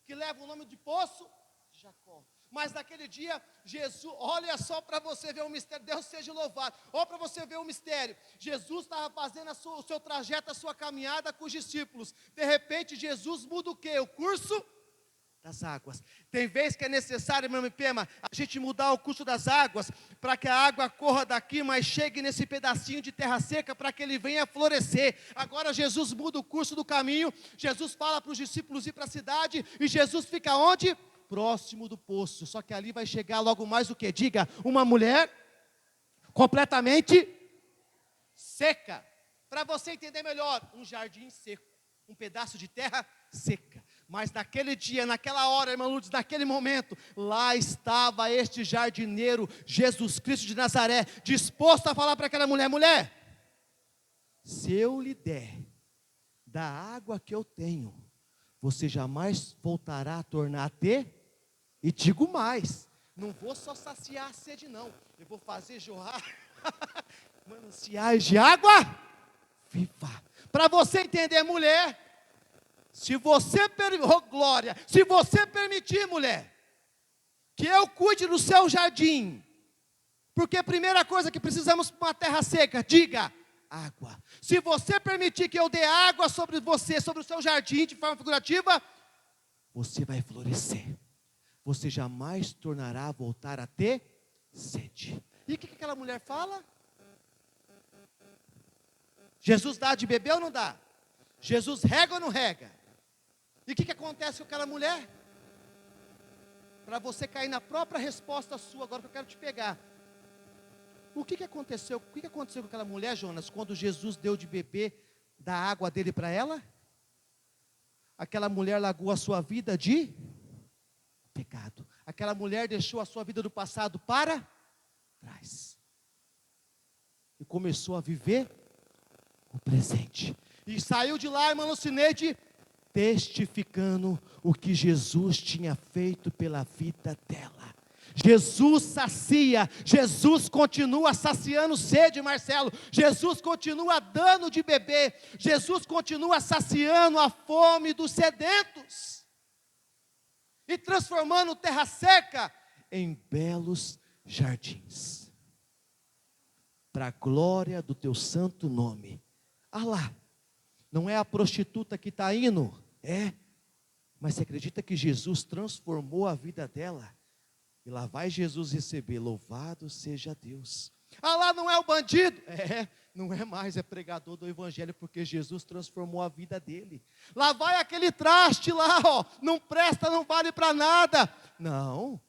Que leva o nome de poço? De Jacó. Mas naquele dia, Jesus, olha só para você ver o mistério, Deus seja louvado. Olha para você ver o mistério. Jesus estava fazendo o seu trajeto, a sua caminhada com os discípulos. De repente, Jesus muda o quê? O curso das águas. Tem vezes que é necessário, meu Pema, a gente mudar o curso das águas, para que a água corra daqui, mas chegue nesse pedacinho de terra seca, para que ele venha florescer. Agora Jesus muda o curso do caminho, Jesus fala para os discípulos ir para a cidade, e Jesus fica onde? Próximo do poço. Só que ali vai chegar logo mais o que? Diga, uma mulher completamente seca. Para você entender melhor, um jardim seco, um pedaço de terra seca. Mas naquele dia, naquela hora, irmã Lourdes, naquele momento, lá estava este jardineiro, Jesus Cristo de Nazaré, disposto a falar para aquela mulher: mulher, se eu lhe der da água que eu tenho, você jamais voltará a tornar a ter. E digo mais, não vou só saciar a sede não, eu vou fazer jorrar mananciais de água viva. Para você entender, mulher, se você glória, se você permitir, mulher, que eu cuide do seu jardim, porque a primeira coisa que precisamos para uma terra seca, diga, água. Se você permitir que eu dê água sobre você, sobre o seu jardim, de forma figurativa, você vai florescer. Você jamais tornará a voltar a ter sede. E o que aquela mulher fala? Jesus dá de beber ou não dá? Jesus rega ou não rega? E o que acontece com aquela mulher? Para você cair na própria resposta sua, agora que eu quero te pegar. O que aconteceu? O que aconteceu com aquela mulher, Jonas, quando Jesus deu de beber da água dele para ela? Aquela mulher largou a sua vida de pecado. Aquela mulher deixou a sua vida do passado para trás. E começou a viver o presente. E saiu de lá, irmã Lucineide, testificando o que Jesus tinha feito pela vida dela. Jesus sacia, Jesus continua saciando sede, Marcelo. Jesus continua dando de beber. Jesus continua saciando a fome dos sedentos. E transformando terra seca em belos jardins. Para a glória do teu santo nome. Ah lá, não é a prostituta que está indo? É, mas você acredita que Jesus transformou a vida dela? E lá vai Jesus receber, louvado seja Deus. Ah lá, não é o bandido? É, não é mais, é pregador do evangelho, porque Jesus transformou a vida dele. Lá vai aquele traste lá, ó, não presta, não vale para nada. Não,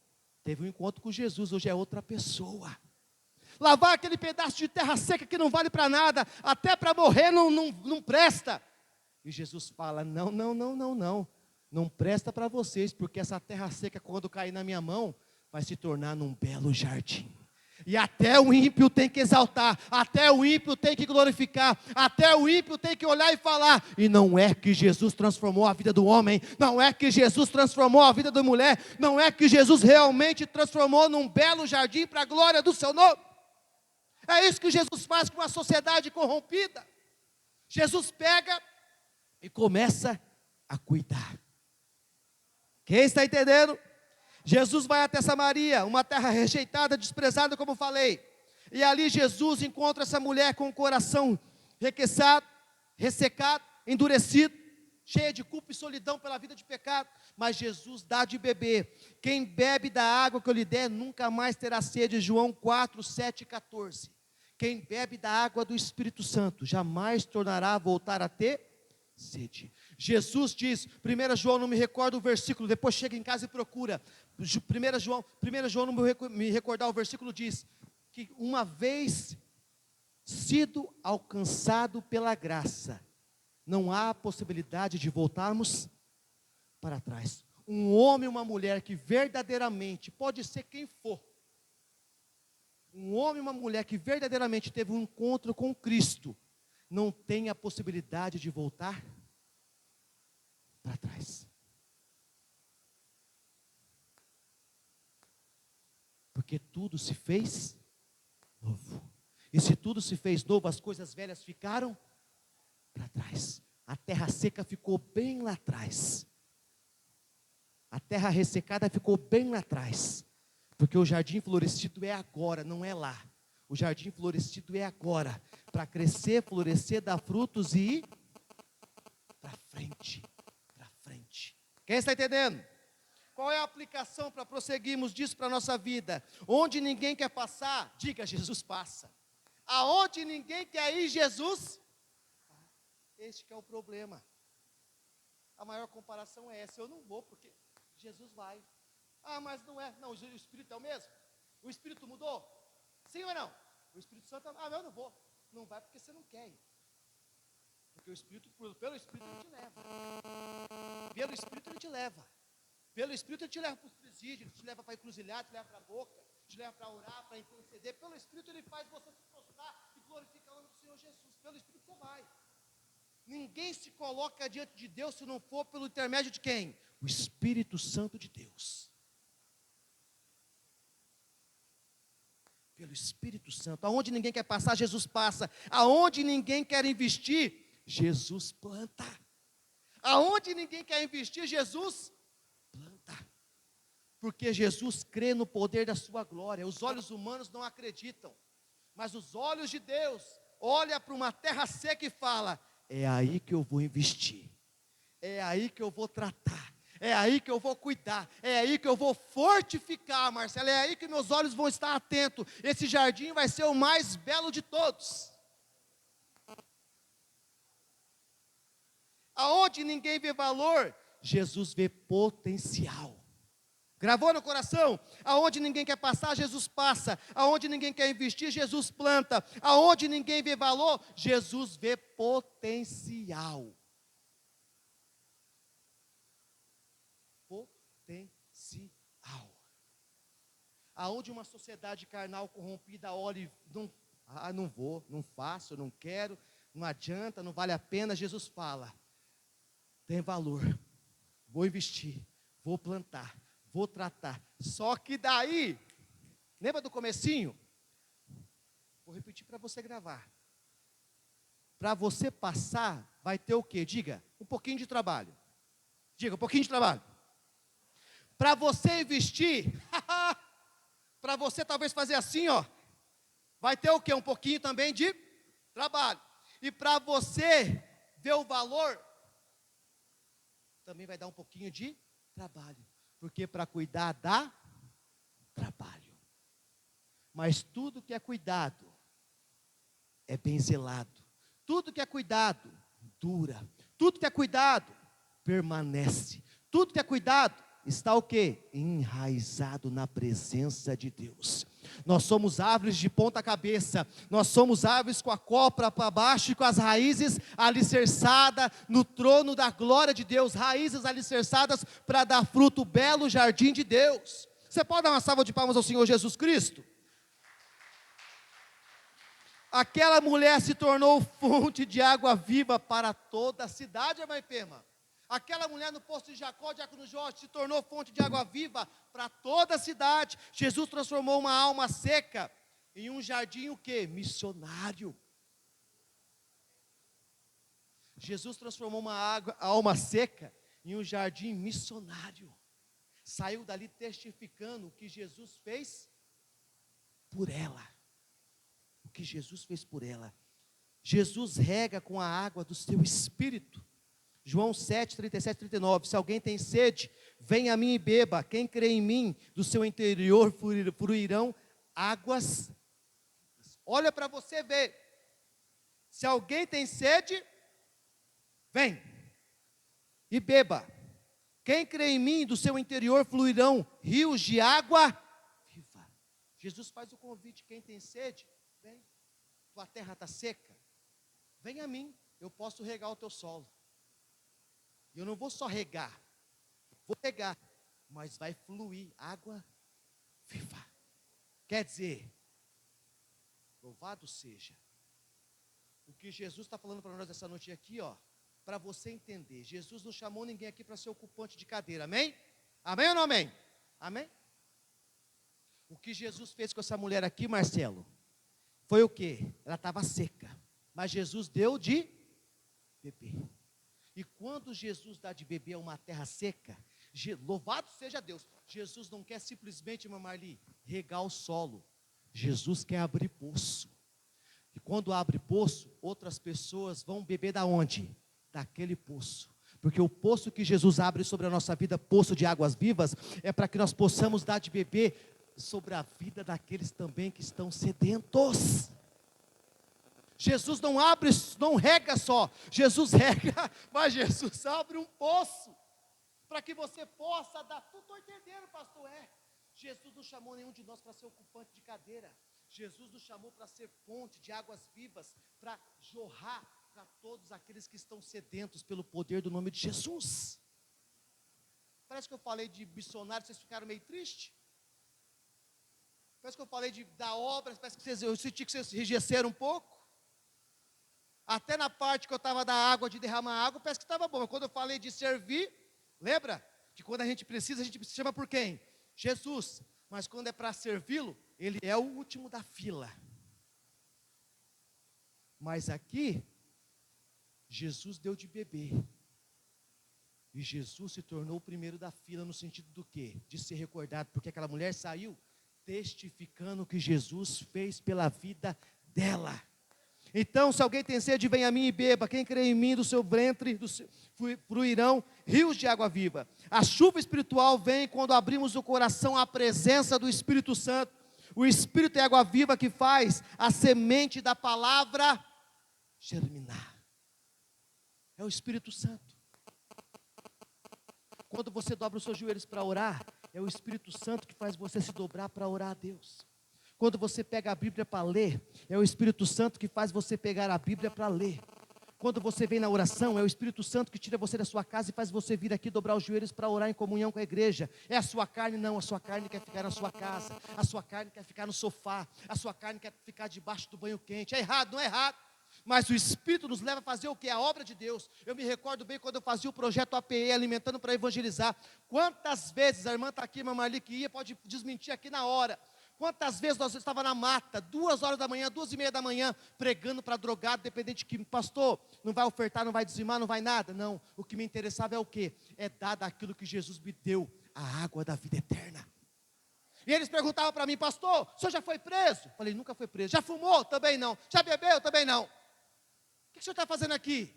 teve um encontro com Jesus, hoje é outra pessoa. Lá vai aquele pedaço de terra seca que não vale para nada, até para morrer não presta. E Jesus fala, não presta para vocês, porque essa terra seca, quando cair na minha mão, vai se tornar num belo jardim. E até o ímpio tem que exaltar, até o ímpio tem que glorificar, até o ímpio tem que olhar e falar. E não é que Jesus transformou a vida do homem, não é que Jesus transformou a vida da mulher, não é que Jesus realmente transformou num belo jardim para a glória do seu nome. É isso que Jesus faz com a sociedade corrompida. Jesus pega e começa a cuidar. Quem está entendendo? Jesus vai até Samaria, uma terra rejeitada, desprezada, como falei. E ali Jesus encontra essa mulher com o coração ressecado, endurecido, cheia de culpa e solidão pela vida de pecado. Mas Jesus dá de beber. Quem bebe da água que eu lhe der, nunca mais terá sede. João 4, 7 e 14. Quem bebe da água do Espírito Santo jamais tornará a voltar a ter sede. Jesus diz, 1 João, não me recordo o versículo, depois chega em casa e procura. 1 João, não me recordar o versículo, diz que uma vez sido alcançado pela graça, não há possibilidade de voltarmos para trás. Um homem e uma mulher que verdadeiramente, pode ser quem for, um homem e uma mulher que verdadeiramente teve um encontro com Cristo, não tem a possibilidade de voltar para trás. Porque tudo se fez novo. E se tudo se fez novo, as coisas velhas ficaram para trás. A terra seca ficou bem lá atrás. A terra ressecada ficou bem lá atrás. Porque o jardim florescido é agora, não é lá. O jardim florescido é agora. Para crescer, florescer, dar frutos e ir para frente. Para frente. Quem está entendendo? Qual é a aplicação para prosseguirmos disso para a nossa vida? Onde ninguém quer passar, diga, Jesus passa. Aonde ninguém quer ir, Jesus. Este que é o problema. A maior comparação é essa. Eu não vou porque Jesus vai. Ah, mas não é. Não, o Espírito é o mesmo? O Espírito mudou? Sim ou não? O Espírito Santo, eu não vou. Não vai porque você não quer ir. Porque o Espírito, pelo Espírito ele te leva. Pelo Espírito ele te leva. Pelo Espírito ele te leva para os presídios, ele te leva para encruzilhar, te leva para a boca, te leva para orar, para interceder. Pelo Espírito ele faz você se prostrar e glorificar o nome do Senhor Jesus. Pelo Espírito você vai. Ninguém se coloca diante de Deus se não for pelo intermédio de quem? O Espírito Santo de Deus. Pelo Espírito Santo. Aonde ninguém quer passar, Jesus passa. Aonde ninguém quer investir, Jesus planta. Aonde ninguém quer investir, Jesus planta. Porque Jesus crê no poder da sua glória. Os olhos humanos não acreditam, mas os olhos de Deus olham para uma terra seca e fala: é aí que eu vou investir, é aí que eu vou tratar, é aí que eu vou cuidar, é aí que eu vou fortificar, Marcelo, é aí que meus olhos vão estar atentos. Esse jardim vai ser o mais belo de todos. Aonde ninguém vê valor, Jesus vê potencial. Gravou no coração? Aonde ninguém quer passar, Jesus passa. Aonde ninguém quer investir, Jesus planta. Aonde ninguém vê valor, Jesus vê potencial. Potencial. Aonde uma sociedade carnal corrompida olha e não vou, não faço, não quero, não adianta, não vale a pena, Jesus fala: tem valor, vou investir, vou plantar, vou tratar. Só que daí, lembra do comecinho? Vou repetir para você gravar. Para você passar, vai ter o quê? Diga, um pouquinho de trabalho. Diga, um pouquinho de trabalho. Para você investir, para você talvez fazer assim, ó, vai ter o quê? Um pouquinho também de trabalho. E para você ver o valor, também vai dar um pouquinho de trabalho. Porque para cuidar dá trabalho. Mas tudo que é cuidado é bem zelado. Tudo que é cuidado dura. Tudo que é cuidado permanece. Tudo que é cuidado está o quê? Enraizado na presença de Deus. Nós somos árvores de ponta cabeça. Nós somos árvores com a copa para baixo e com as raízes alicerçadas no trono da glória de Deus. Raízes alicerçadas para dar fruto, o belo jardim de Deus. Você pode dar uma salva de palmas ao Senhor Jesus Cristo? Aquela mulher se tornou fonte de água viva para toda a cidade, irmã Ipema. Aquela mulher no poço de Jacó, diácono Jorge, se tornou fonte de água viva para toda a cidade. Jesus transformou uma alma seca em um jardim o quê? Missionário. Jesus transformou uma alma seca em um jardim missionário. Saiu dali testificando o que Jesus fez por ela. O que Jesus fez por ela. Jesus rega com a água do seu espírito. João 7, 37, 39, se alguém tem sede, venha a mim e beba. Quem crê em mim, do seu interior fluirão águas. Olha para você ver. Se alguém tem sede, vem e beba. Quem crê em mim, do seu interior fluirão rios de água viva. Jesus faz o convite, quem tem sede, vem. Tua terra está seca, vem a mim, eu posso regar o teu solo. E eu não vou só regar, vou regar, mas vai fluir água viva. Quer dizer, louvado seja. O que Jesus está falando para nós essa noite aqui, ó, para você entender, Jesus não chamou ninguém aqui para ser ocupante de cadeira, amém? Amém ou não amém? Amém? O que Jesus fez com essa mulher aqui, Marcelo, foi o quê? Ela estava seca, mas Jesus deu de beber. E quando Jesus dá de beber a uma terra seca, louvado seja Deus, Jesus não quer simplesmente, irmã Marli, regar o solo, Jesus quer abrir poço. E quando abre poço, outras pessoas vão beber da onde? Daquele poço. Porque o poço que Jesus abre sobre a nossa vida, poço de águas vivas, é para que nós possamos dar de beber sobre a vida daqueles também que estão sedentos. Jesus não abre, não rega só, Jesus rega, mas Jesus abre um poço, para que você possa dar, estou entendendo, pastor, Jesus não chamou nenhum de nós para ser ocupante de cadeira, Jesus nos chamou para ser fonte de águas vivas, para jorrar para todos aqueles que estão sedentos pelo poder do nome de Jesus. Parece que eu falei de missionário, vocês ficaram meio tristes? Parece que eu falei da obra, parece que eu senti que vocês enrijeceram um pouco. Até na parte que eu estava da água, de derramar água, parece que estava bom. Mas quando eu falei de servir, lembra? Que quando a gente se chama por quem? Jesus. Mas quando é para servi-lo, ele é o último da fila. Mas aqui, Jesus deu de beber. E Jesus se tornou o primeiro da fila no sentido do quê? De ser recordado, porque aquela mulher saiu testificando o que Jesus fez pela vida dela. Então, se alguém tem sede, vem a mim e beba. Quem crê em mim, do seu ventre fluirão rios de água viva. A chuva espiritual vem quando abrimos o coração à presença do Espírito Santo. O Espírito é água viva que faz a semente da palavra germinar. É o Espírito Santo. Quando você dobra os seus joelhos para orar, é o Espírito Santo que faz você se dobrar para orar a Deus. Quando você pega a Bíblia para ler, é o Espírito Santo que faz você pegar a Bíblia para ler. Quando você vem na oração, é o Espírito Santo que tira você da sua casa e faz você vir aqui dobrar os joelhos para orar em comunhão com a igreja. É a sua carne? Não, a sua carne quer ficar na sua casa, a sua carne quer ficar no sofá, a sua carne quer ficar debaixo do banho quente. É errado, não é errado. Mas o Espírito nos leva a fazer o que? A obra de Deus. Eu me recordo bem quando eu fazia o projeto APE, Alimentando para Evangelizar. Quantas vezes, a irmã está aqui, irmã Marli, que ia, pode desmentir aqui na hora. Quantas vezes nós estávamos na mata, 2 horas da manhã, 2:30 da manhã, pregando para drogado, dependente de que, pastor, não vai ofertar, não vai dizimar, não vai nada. Não, o que me interessava é o quê? É dar daquilo que Jesus me deu, a água da vida eterna. E eles perguntavam para mim, pastor, o senhor já foi preso? Falei, nunca foi preso. Já fumou? Também não. Já bebeu? Também não. O que o senhor está fazendo aqui?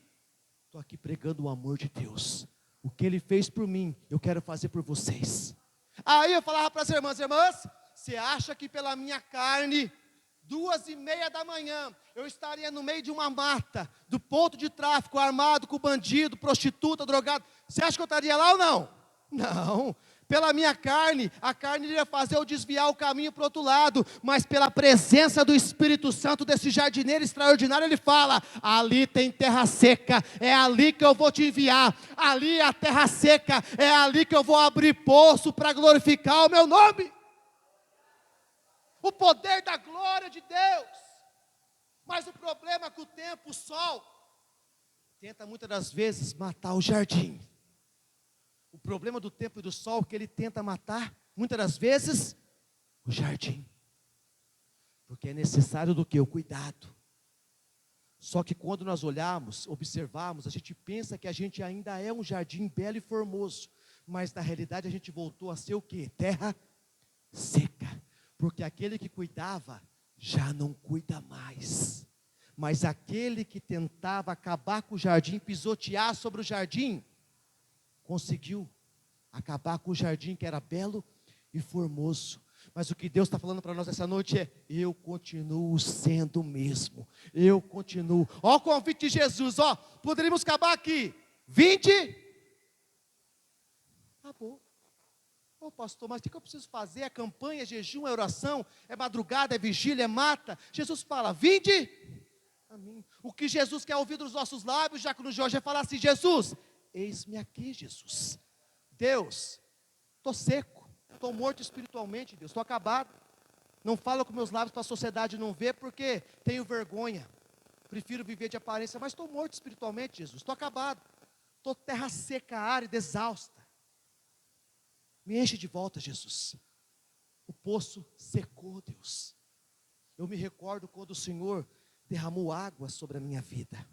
Estou aqui pregando o amor de Deus. O que Ele fez por mim, eu quero fazer por vocês. Aí eu falava para as irmãs, você acha que pela minha carne, 2:30 da manhã, eu estaria no meio de uma mata, do ponto de tráfico, armado com bandido, prostituta, drogado? Você acha que eu estaria lá ou não? Não. Pela minha carne, a carne iria fazer eu desviar o caminho para o outro lado, mas pela presença do Espírito Santo, desse jardineiro extraordinário, ele fala, ali tem terra seca, é ali que eu vou te enviar, ali é a terra seca, é ali que eu vou abrir poço para glorificar o meu nome. O poder da glória de Deus. Mas o problema é que o tempo, o sol, tenta muitas das vezes matar o jardim. O problema do tempo e do sol é que ele tenta matar, muitas das vezes, o jardim. Porque é necessário do que? O cuidado. Só que quando nós olharmos, observarmos, a gente pensa que a gente ainda é um jardim belo e formoso. Mas na realidade a gente voltou a ser o quê? Terra seca. Porque aquele que cuidava, já não cuida mais. Mas aquele que tentava acabar com o jardim, pisotear sobre o jardim, conseguiu acabar com o jardim que era belo e formoso. Mas o que Deus está falando para nós essa noite é: eu continuo sendo o mesmo. Eu continuo. Ó o convite de Jesus, ó. Poderíamos acabar aqui. 20. Acabou. Ô pastor, mas o que eu preciso fazer? É campanha, é jejum, é oração, é madrugada, é vigília, é mata. Jesus fala: 20. Amém. O que Jesus quer ouvir dos nossos lábios, já que no Jorge é falar assim: Jesus, eis-me aqui, Jesus. Deus, estou seco, estou morto espiritualmente, Deus, estou acabado. Não falo com meus lábios para a sociedade não ver, porque tenho vergonha. Prefiro viver de aparência, mas estou morto espiritualmente, Jesus, estou acabado. Estou terra seca, árida, exausta. Me enche de volta, Jesus. O poço secou, Deus. Eu me recordo quando o Senhor derramou água sobre a minha vida.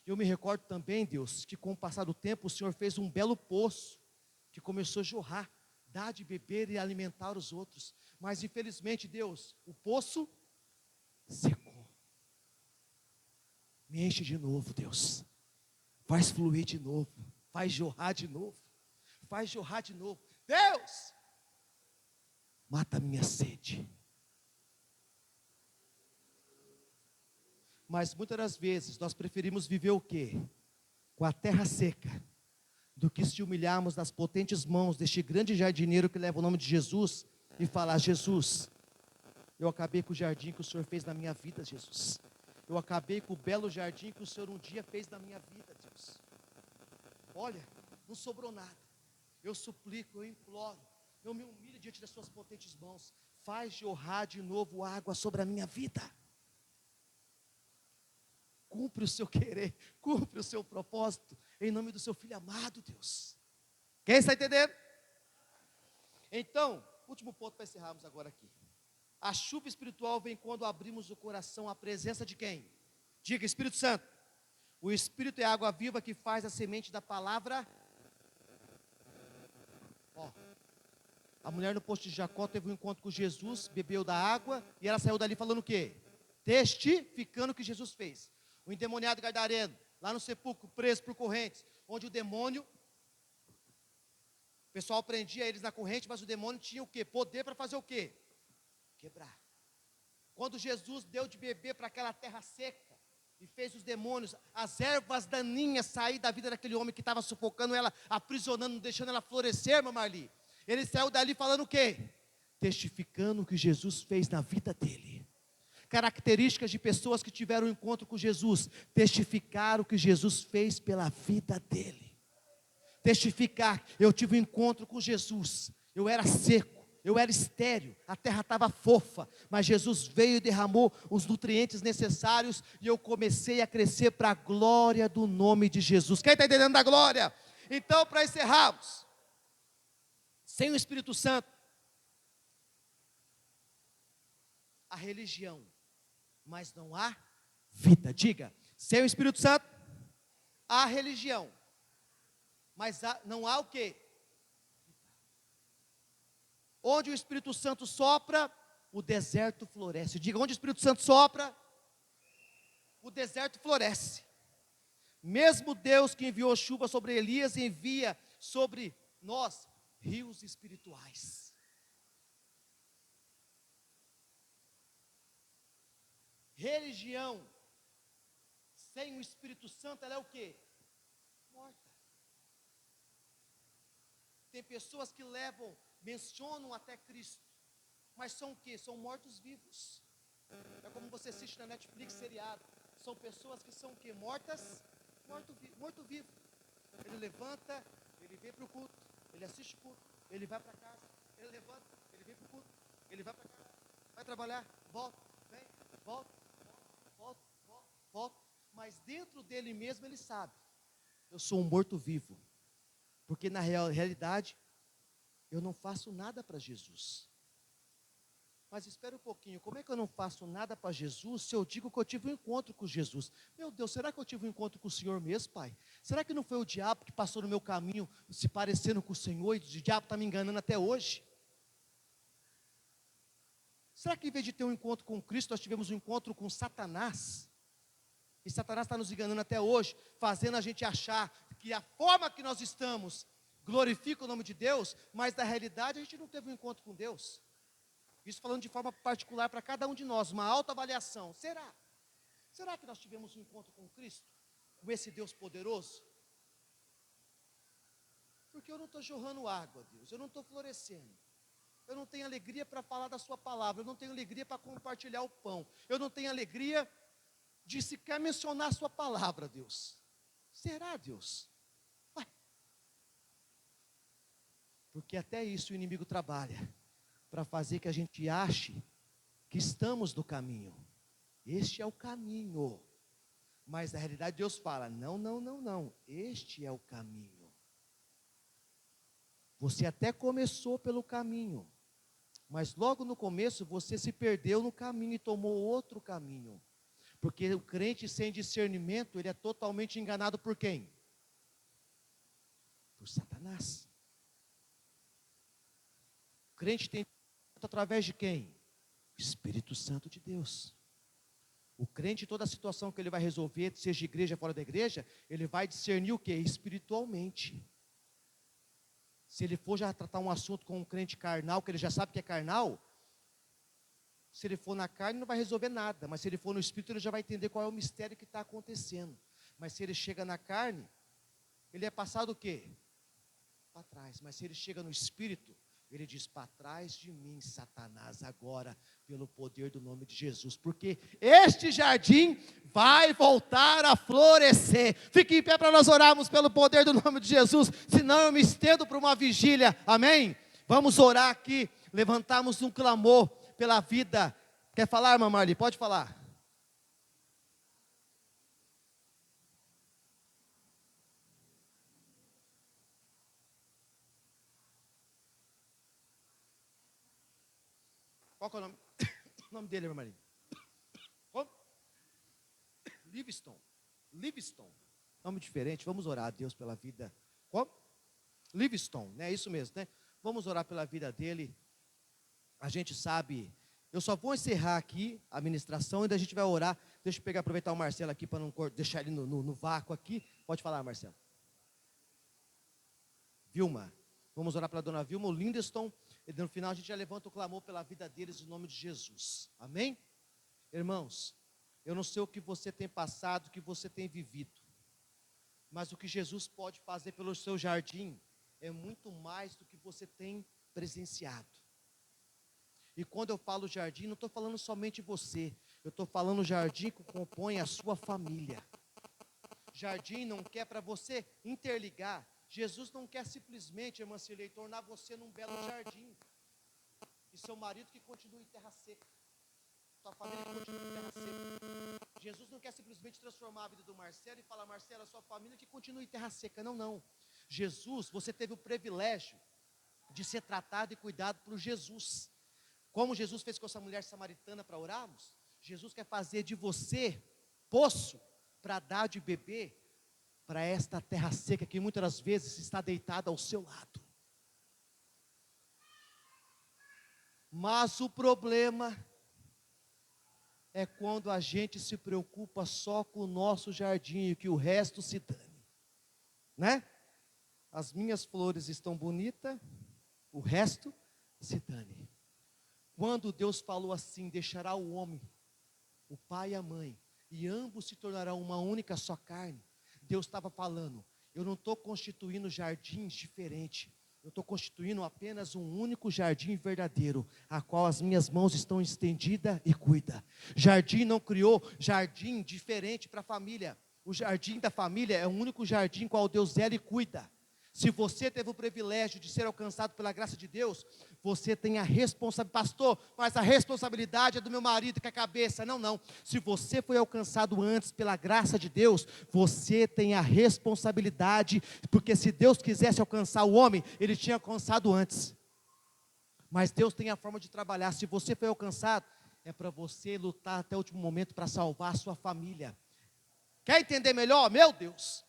Eu me recordo também, Deus, que com o passar do tempo o Senhor fez um belo poço, que começou a jorrar, dar de beber e alimentar os outros. Mas infelizmente, Deus, o poço secou. Me enche de novo, Deus. Faz fluir de novo. Faz jorrar de novo. Faz jorrar de novo. Deus, mata a minha sede. Mas muitas das vezes nós preferimos viver o quê? Com a terra seca, do que se humilharmos nas potentes mãos deste grande jardineiro que leva o nome de Jesus e falar: Jesus, eu acabei com o jardim que o Senhor fez na minha vida, Jesus. Eu acabei com o belo jardim que o Senhor um dia fez na minha vida, Deus. Olha, não sobrou nada. Eu suplico, eu imploro, eu me humilho diante das suas potentes mãos. Faz jorrar de novo água sobre a minha vida. Cumpre o seu querer, cumpre o seu propósito, em nome do seu Filho amado, Deus. Quem está entendendo? Então, último ponto para encerrarmos agora aqui. A chuva espiritual vem quando abrimos o coração à presença de quem? Diga: Espírito Santo. O Espírito é a água viva que faz a semente da palavra. Ó, a mulher no poço de Jacó teve um encontro com Jesus, bebeu da água, e ela saiu dali falando o quê? Testificando o que Jesus fez. O endemoniado gadareno, lá no sepulcro, preso por correntes, onde o demônio, o pessoal prendia eles na corrente, mas o demônio tinha o quê? Poder para fazer o quê? Quebrar. Quando Jesus deu de beber para aquela terra seca, e fez os demônios, as ervas daninhas sair da vida daquele homem que estava sufocando ela, aprisionando, deixando ela florescer, meu Marli. Ele saiu dali falando o quê? Testificando o que Jesus fez na vida dele. Características de pessoas que tiveram um encontro com Jesus: testificar o que Jesus fez pela vida dele. Testificar: eu tive um encontro com Jesus, eu era seco, eu era estéril, a terra estava fofa, mas Jesus veio e derramou os nutrientes necessários, e eu comecei a crescer para a glória do nome de Jesus. Quem está entendendo da glória? Então, para encerrarmos, sem o Espírito Santo, a religião, mas não há vida. Diga: sem o Espírito Santo, há religião, mas não há o quê? Onde o Espírito Santo sopra, o deserto floresce. Diga: onde o Espírito Santo sopra, o deserto floresce. Mesmo Deus que enviou chuva sobre Elias, envia sobre nós rios espirituais. Religião sem o Espírito Santo, ela é o quê? Morta. Tem pessoas que mencionam até Cristo, mas são o quê? São mortos-vivos. É como você assiste na Netflix seriado. São pessoas que são o quê? Mortas, morto-vivo. Ele levanta, ele vem para o culto, ele assiste o culto, ele vai para casa, ele levanta, ele vem para o culto, ele vai para casa, vai trabalhar, volta, vem, volta, mas dentro dele mesmo ele sabe: eu sou um morto-vivo, porque na realidade eu não faço nada para Jesus. Mas espera um pouquinho, como é que eu não faço nada para Jesus se eu digo que eu tive um encontro com Jesus? Meu Deus, será que eu tive um encontro com o Senhor mesmo, Pai? Será que não foi o diabo que passou no meu caminho se parecendo com o Senhor, e o diabo está me enganando até hoje? Será que em vez de ter um encontro com Cristo, nós tivemos um encontro com Satanás? E Satanás está nos enganando até hoje, fazendo a gente achar que a forma que nós estamos glorifica o nome de Deus, mas na realidade a gente não teve um encontro com Deus. Isso falando de forma particular para cada um de nós, uma autoavaliação. Será? Será que nós tivemos um encontro com Cristo? Com esse Deus poderoso? Porque eu não estou jorrando água, Deus, eu não estou florescendo. Eu não tenho alegria para falar da sua palavra, eu não tenho alegria para compartilhar o pão. Eu não tenho alegria de sequer mencionar a sua palavra, Deus. Será, Deus? Vai. Porque até isso o inimigo trabalha, para fazer que a gente ache que estamos no caminho. Este é o caminho. Mas na realidade Deus fala, não, este é o caminho. Você até começou pelo caminho, mas logo no começo você se perdeu no caminho e tomou outro caminho. Porque o crente sem discernimento, ele é totalmente enganado por quem? Por Satanás. O crente tem através de quem? O Espírito Santo de Deus. O crente, toda a situação que ele vai resolver, seja igreja ou fora da igreja, ele vai discernir o quê? Espiritualmente. Se ele for já tratar um assunto com um crente carnal, que ele já sabe que é carnal, se ele for na carne não vai resolver nada, mas se ele for no Espírito ele já vai entender qual é o mistério que está acontecendo. Mas se ele chega na carne, ele é passado o quê? Para trás. Mas se ele chega no Espírito, ele diz, para trás de mim, Satanás, agora, pelo poder do nome de Jesus, porque este jardim vai voltar a florescer. Fique em pé para nós orarmos pelo poder do nome de Jesus, senão eu me estendo para uma vigília, amém? Vamos orar aqui, levantarmos um clamor pela vida. Quer falar, irmã Marli? Pode falar. Qual que é o nome? O nome dele, irmã Maria? Como? Livingston. Nome diferente. Vamos orar a Deus pela vida. Como? Livingston, né? Isso mesmo, né? Vamos orar pela vida dele. A gente sabe. Eu só vou encerrar aqui a ministração e daí a gente vai orar. Deixa eu aproveitar o Marcelo aqui para não deixar ele no vácuo aqui. Pode falar, Marcelo. Vilma. Vamos orar pela dona Vilma. O Lindeston. E no final a gente já levanta o clamor pela vida deles, em nome de Jesus, amém? Irmãos, eu não sei o que você tem passado, o que você tem vivido, mas o que Jesus pode fazer pelo seu jardim, é muito mais do que você tem presenciado. E quando eu falo jardim, não estou falando somente você, eu estou falando jardim que compõe a sua família. Jardim não quer para você interligar. Jesus não quer simplesmente, irmã Cirlei, tornar você num belo jardim. E seu marido que continue em terra seca. Sua família que continue em terra seca. Jesus não quer simplesmente transformar a vida do Marcelo e falar, Marcelo, a sua família que continue em terra seca. Não. Jesus, você teve o privilégio de ser tratado e cuidado por Jesus. Como Jesus fez com essa mulher samaritana para orarmos, Jesus quer fazer de você poço para dar de beber para esta terra seca que muitas das vezes está deitada ao seu lado. Mas o problema é quando a gente se preocupa só com o nosso jardim e que o resto se dane, né? As minhas flores estão bonitas, o resto se dane. Quando Deus falou assim, deixará o homem, o pai e a mãe, e ambos se tornarão uma única só carne, Deus estava falando, eu não estou constituindo jardins diferentes, eu estou constituindo apenas um único jardim verdadeiro, a qual as minhas mãos estão estendidas e cuida. Jardim não criou jardim diferente para a família, o jardim da família é o único jardim qual Deus zela e cuida. Se você teve o privilégio de ser alcançado pela graça de Deus, você tem a responsabilidade, pastor, mas a responsabilidade é do meu marido que é a cabeça. Não. Se você foi alcançado antes pela graça de Deus, você tem a responsabilidade, porque se Deus quisesse alcançar o homem, Ele tinha alcançado antes. Mas Deus tem a forma de trabalhar. Se você foi alcançado, é para você lutar até o último momento para salvar a sua família. Quer entender melhor? Meu Deus!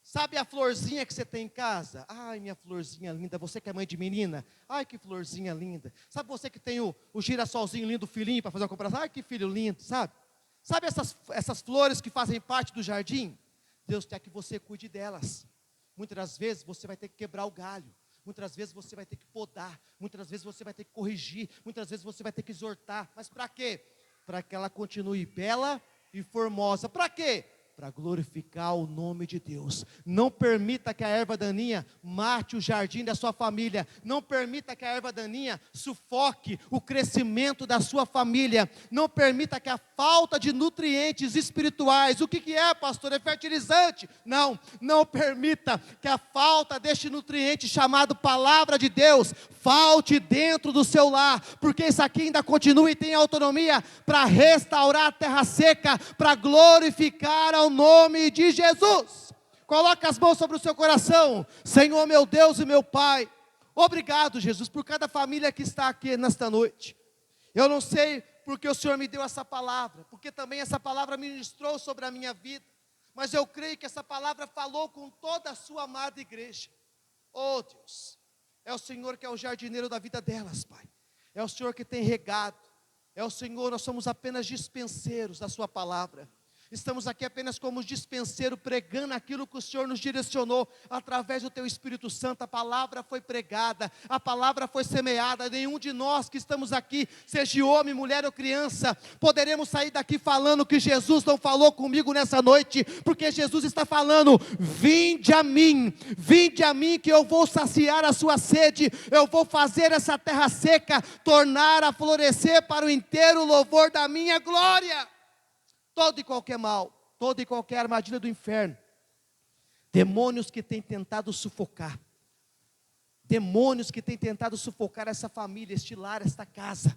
Sabe a florzinha que você tem em casa? Ai, minha florzinha linda. Você que é mãe de menina? Ai, que florzinha linda. Sabe você que tem o girassolzinho lindo, filhinho, para fazer uma comparação? Ai, que filho lindo, sabe? Sabe essas flores que fazem parte do jardim? Deus quer que você cuide delas. Muitas das vezes você vai ter que quebrar o galho. muitas vezes você vai ter que podar, muitas vezes você vai ter que corrigir, muitas vezes você vai ter que exortar, mas para quê? Para que ela continue bela e formosa. Para quê? Para glorificar o nome de Deus. Não permita que a erva daninha mate o jardim da sua família. Não permita que a erva daninha sufoque o crescimento da sua família. Não permita que a falta de nutrientes espirituais, o que é, pastor? É fertilizante? Não, não permita que a falta deste nutriente chamado palavra de Deus falte dentro do seu lar, porque isso aqui ainda continua e tem autonomia para restaurar a terra seca, para glorificar ao nome de Jesus. Coloque as mãos sobre o seu coração. Senhor meu Deus e meu Pai, obrigado, Jesus, por cada família que está aqui nesta noite. Eu não sei porque o Senhor me deu essa palavra, porque também essa palavra ministrou sobre a minha vida, mas eu creio que essa palavra falou com toda a sua amada igreja. Oh Deus, é o Senhor que é o jardineiro da vida delas, Pai. É o Senhor que tem regado. É o Senhor, nós somos apenas dispenseiros da sua palavra. Estamos aqui apenas como dispenseiro, pregando aquilo que o Senhor nos direcionou, através do Teu Espírito Santo. A palavra foi pregada, a palavra foi semeada. Nenhum de nós que estamos aqui, seja homem, mulher ou criança, poderemos sair daqui falando que Jesus não falou comigo nessa noite, porque Jesus está falando: vinde a mim, que eu vou saciar a sua sede, eu vou fazer essa terra seca tornar a florescer para o inteiro louvor da minha glória. Todo e qualquer mal, toda e qualquer armadilha do inferno, demônios que têm tentado sufocar, essa família, este lar, esta casa,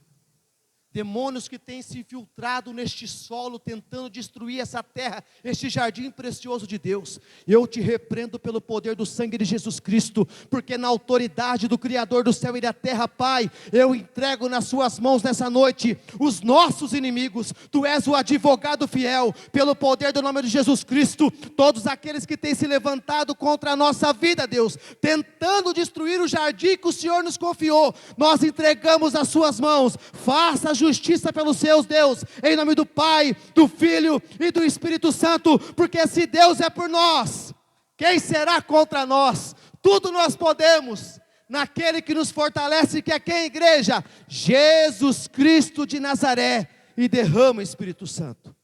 demônios que têm se infiltrado neste solo, tentando destruir essa terra, este jardim precioso de Deus, eu te repreendo pelo poder do sangue de Jesus Cristo, porque na autoridade do Criador do céu e da terra, Pai, eu entrego nas suas mãos nessa noite, os nossos inimigos. Tu és o advogado fiel, pelo poder do nome de Jesus Cristo, todos aqueles que têm se levantado contra a nossa vida, Deus, tentando destruir o jardim que o Senhor nos confiou, nós entregamos nas suas mãos. Faça justiça pelos seus, Deus, em nome do Pai, do Filho e do Espírito Santo, porque se Deus é por nós, quem será contra nós? Tudo nós podemos, naquele que nos fortalece, que é quem, igreja? Jesus Cristo de Nazaré. E derrama, Espírito Santo,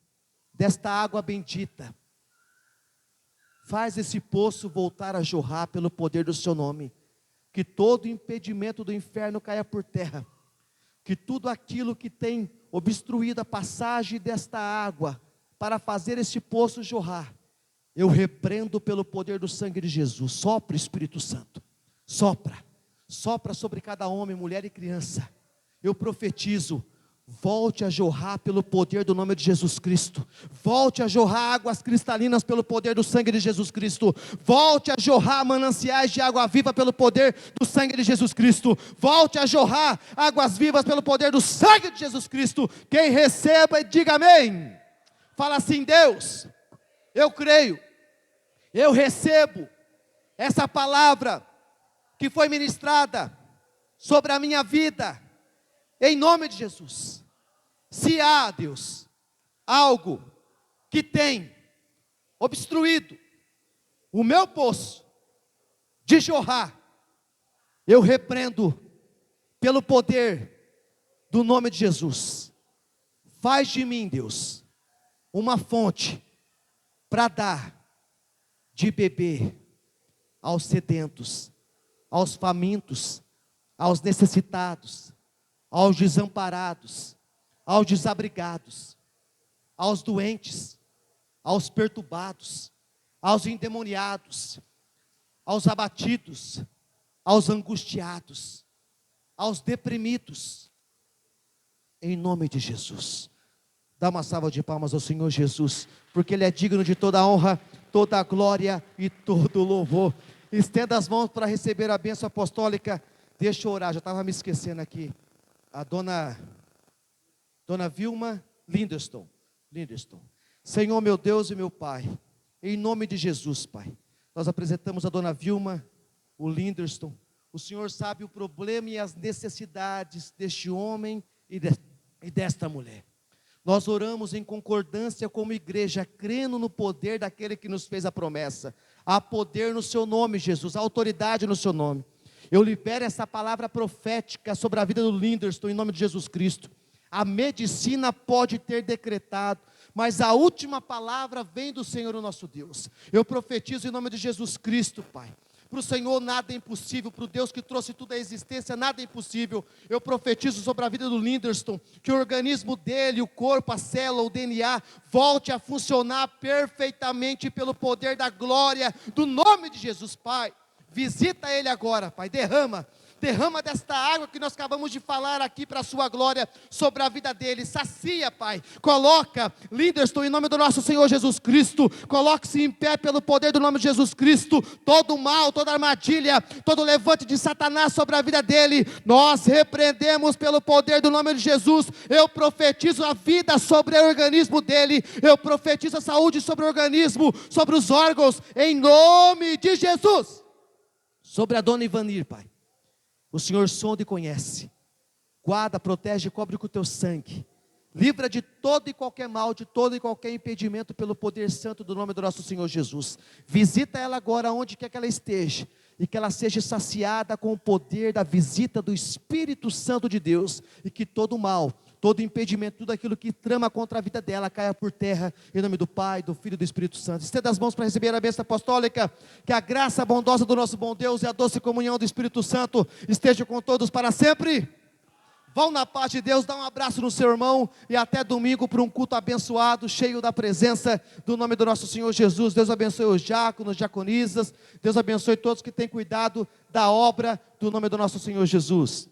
desta água bendita, faz esse poço voltar a jorrar pelo poder do seu nome, que todo impedimento do inferno caia por terra, que tudo aquilo que tem obstruído a passagem desta água, para fazer este poço jorrar, eu repreendo pelo poder do sangue de Jesus. Sopra, Espírito Santo, sopra sobre cada homem, mulher e criança. Eu profetizo: volte a jorrar pelo poder do nome de Jesus Cristo. Volte a jorrar águas cristalinas pelo poder do sangue de Jesus Cristo. Volte a jorrar mananciais de água viva pelo poder do sangue de Jesus Cristo. Volte a jorrar águas vivas pelo poder do sangue de Jesus Cristo. Quem receba e diga amém. Fala assim: Deus, eu creio, eu recebo essa palavra que foi ministrada sobre a minha vida, em nome de Jesus. Se há, Deus, algo que tem obstruído o meu poço de jorrar, eu repreendo pelo poder do nome de Jesus. Faz de mim, Deus, uma fonte para dar de beber aos sedentos, aos famintos, aos necessitados, aos desamparados, aos desabrigados, aos doentes, aos perturbados, aos endemoniados, aos abatidos, aos angustiados, aos deprimidos, em nome de Jesus. Dá uma salva de palmas ao Senhor Jesus, porque Ele é digno de toda a honra, toda a glória e todo o louvor. Estenda as mãos para receber a bênção apostólica. Deixa eu orar, já estava me esquecendo aqui. A dona Vilma Linderston. Senhor meu Deus e meu Pai, em nome de Jesus, Pai, nós apresentamos a dona Vilma, o Linderston. O Senhor sabe o problema e as necessidades deste homem e desta mulher. Nós oramos em concordância como igreja, crendo no poder daquele que nos fez a promessa. Há poder no seu nome, Jesus, há autoridade no seu nome. Eu libero essa palavra profética sobre a vida do Linderston, em nome de Jesus Cristo. A medicina pode ter decretado, mas a última palavra vem do Senhor, o nosso Deus. Eu profetizo em nome de Jesus Cristo, Pai. Para o Senhor nada é impossível, para o Deus que trouxe tudo à existência, nada é impossível. Eu profetizo sobre a vida do Linderston, que o organismo dele, o corpo, a célula, o DNA, volte a funcionar perfeitamente pelo poder da glória, do nome de Jesus, Pai. Visita ele agora, Pai, derrama desta água que nós acabamos de falar aqui para a sua glória, sobre a vida dele, sacia, Pai, coloca, Linderston, em nome do nosso Senhor Jesus Cristo, coloque-se em pé pelo poder do nome de Jesus Cristo, todo mal, toda armadilha, todo levante de Satanás sobre a vida dele, nós repreendemos pelo poder do nome de Jesus. Eu profetizo a vida sobre o organismo dele, eu profetizo a saúde sobre o organismo, sobre os órgãos, em nome de Jesus. Sobre a dona Ivanir, Pai, o Senhor sonda e conhece, guarda, protege e cobre com o teu sangue, livra de todo e qualquer mal, de todo e qualquer impedimento, pelo poder santo do nome do nosso Senhor Jesus. Visita ela agora, onde quer que ela esteja, e que ela seja saciada com o poder da visita do Espírito Santo de Deus, e que todo mal, todo impedimento, tudo aquilo que trama contra a vida dela, caia por terra, em nome do Pai, do Filho e do Espírito Santo. Estenda as mãos para receber a bênção apostólica, que a graça bondosa do nosso bom Deus e a doce comunhão do Espírito Santo esteja com todos para sempre. Vão na paz de Deus, dá um abraço no seu irmão, e até domingo para um culto abençoado, cheio da presença do nome do nosso Senhor Jesus. Deus abençoe os diáconos, diaconisas, Deus abençoe todos que têm cuidado da obra do nome do nosso Senhor Jesus.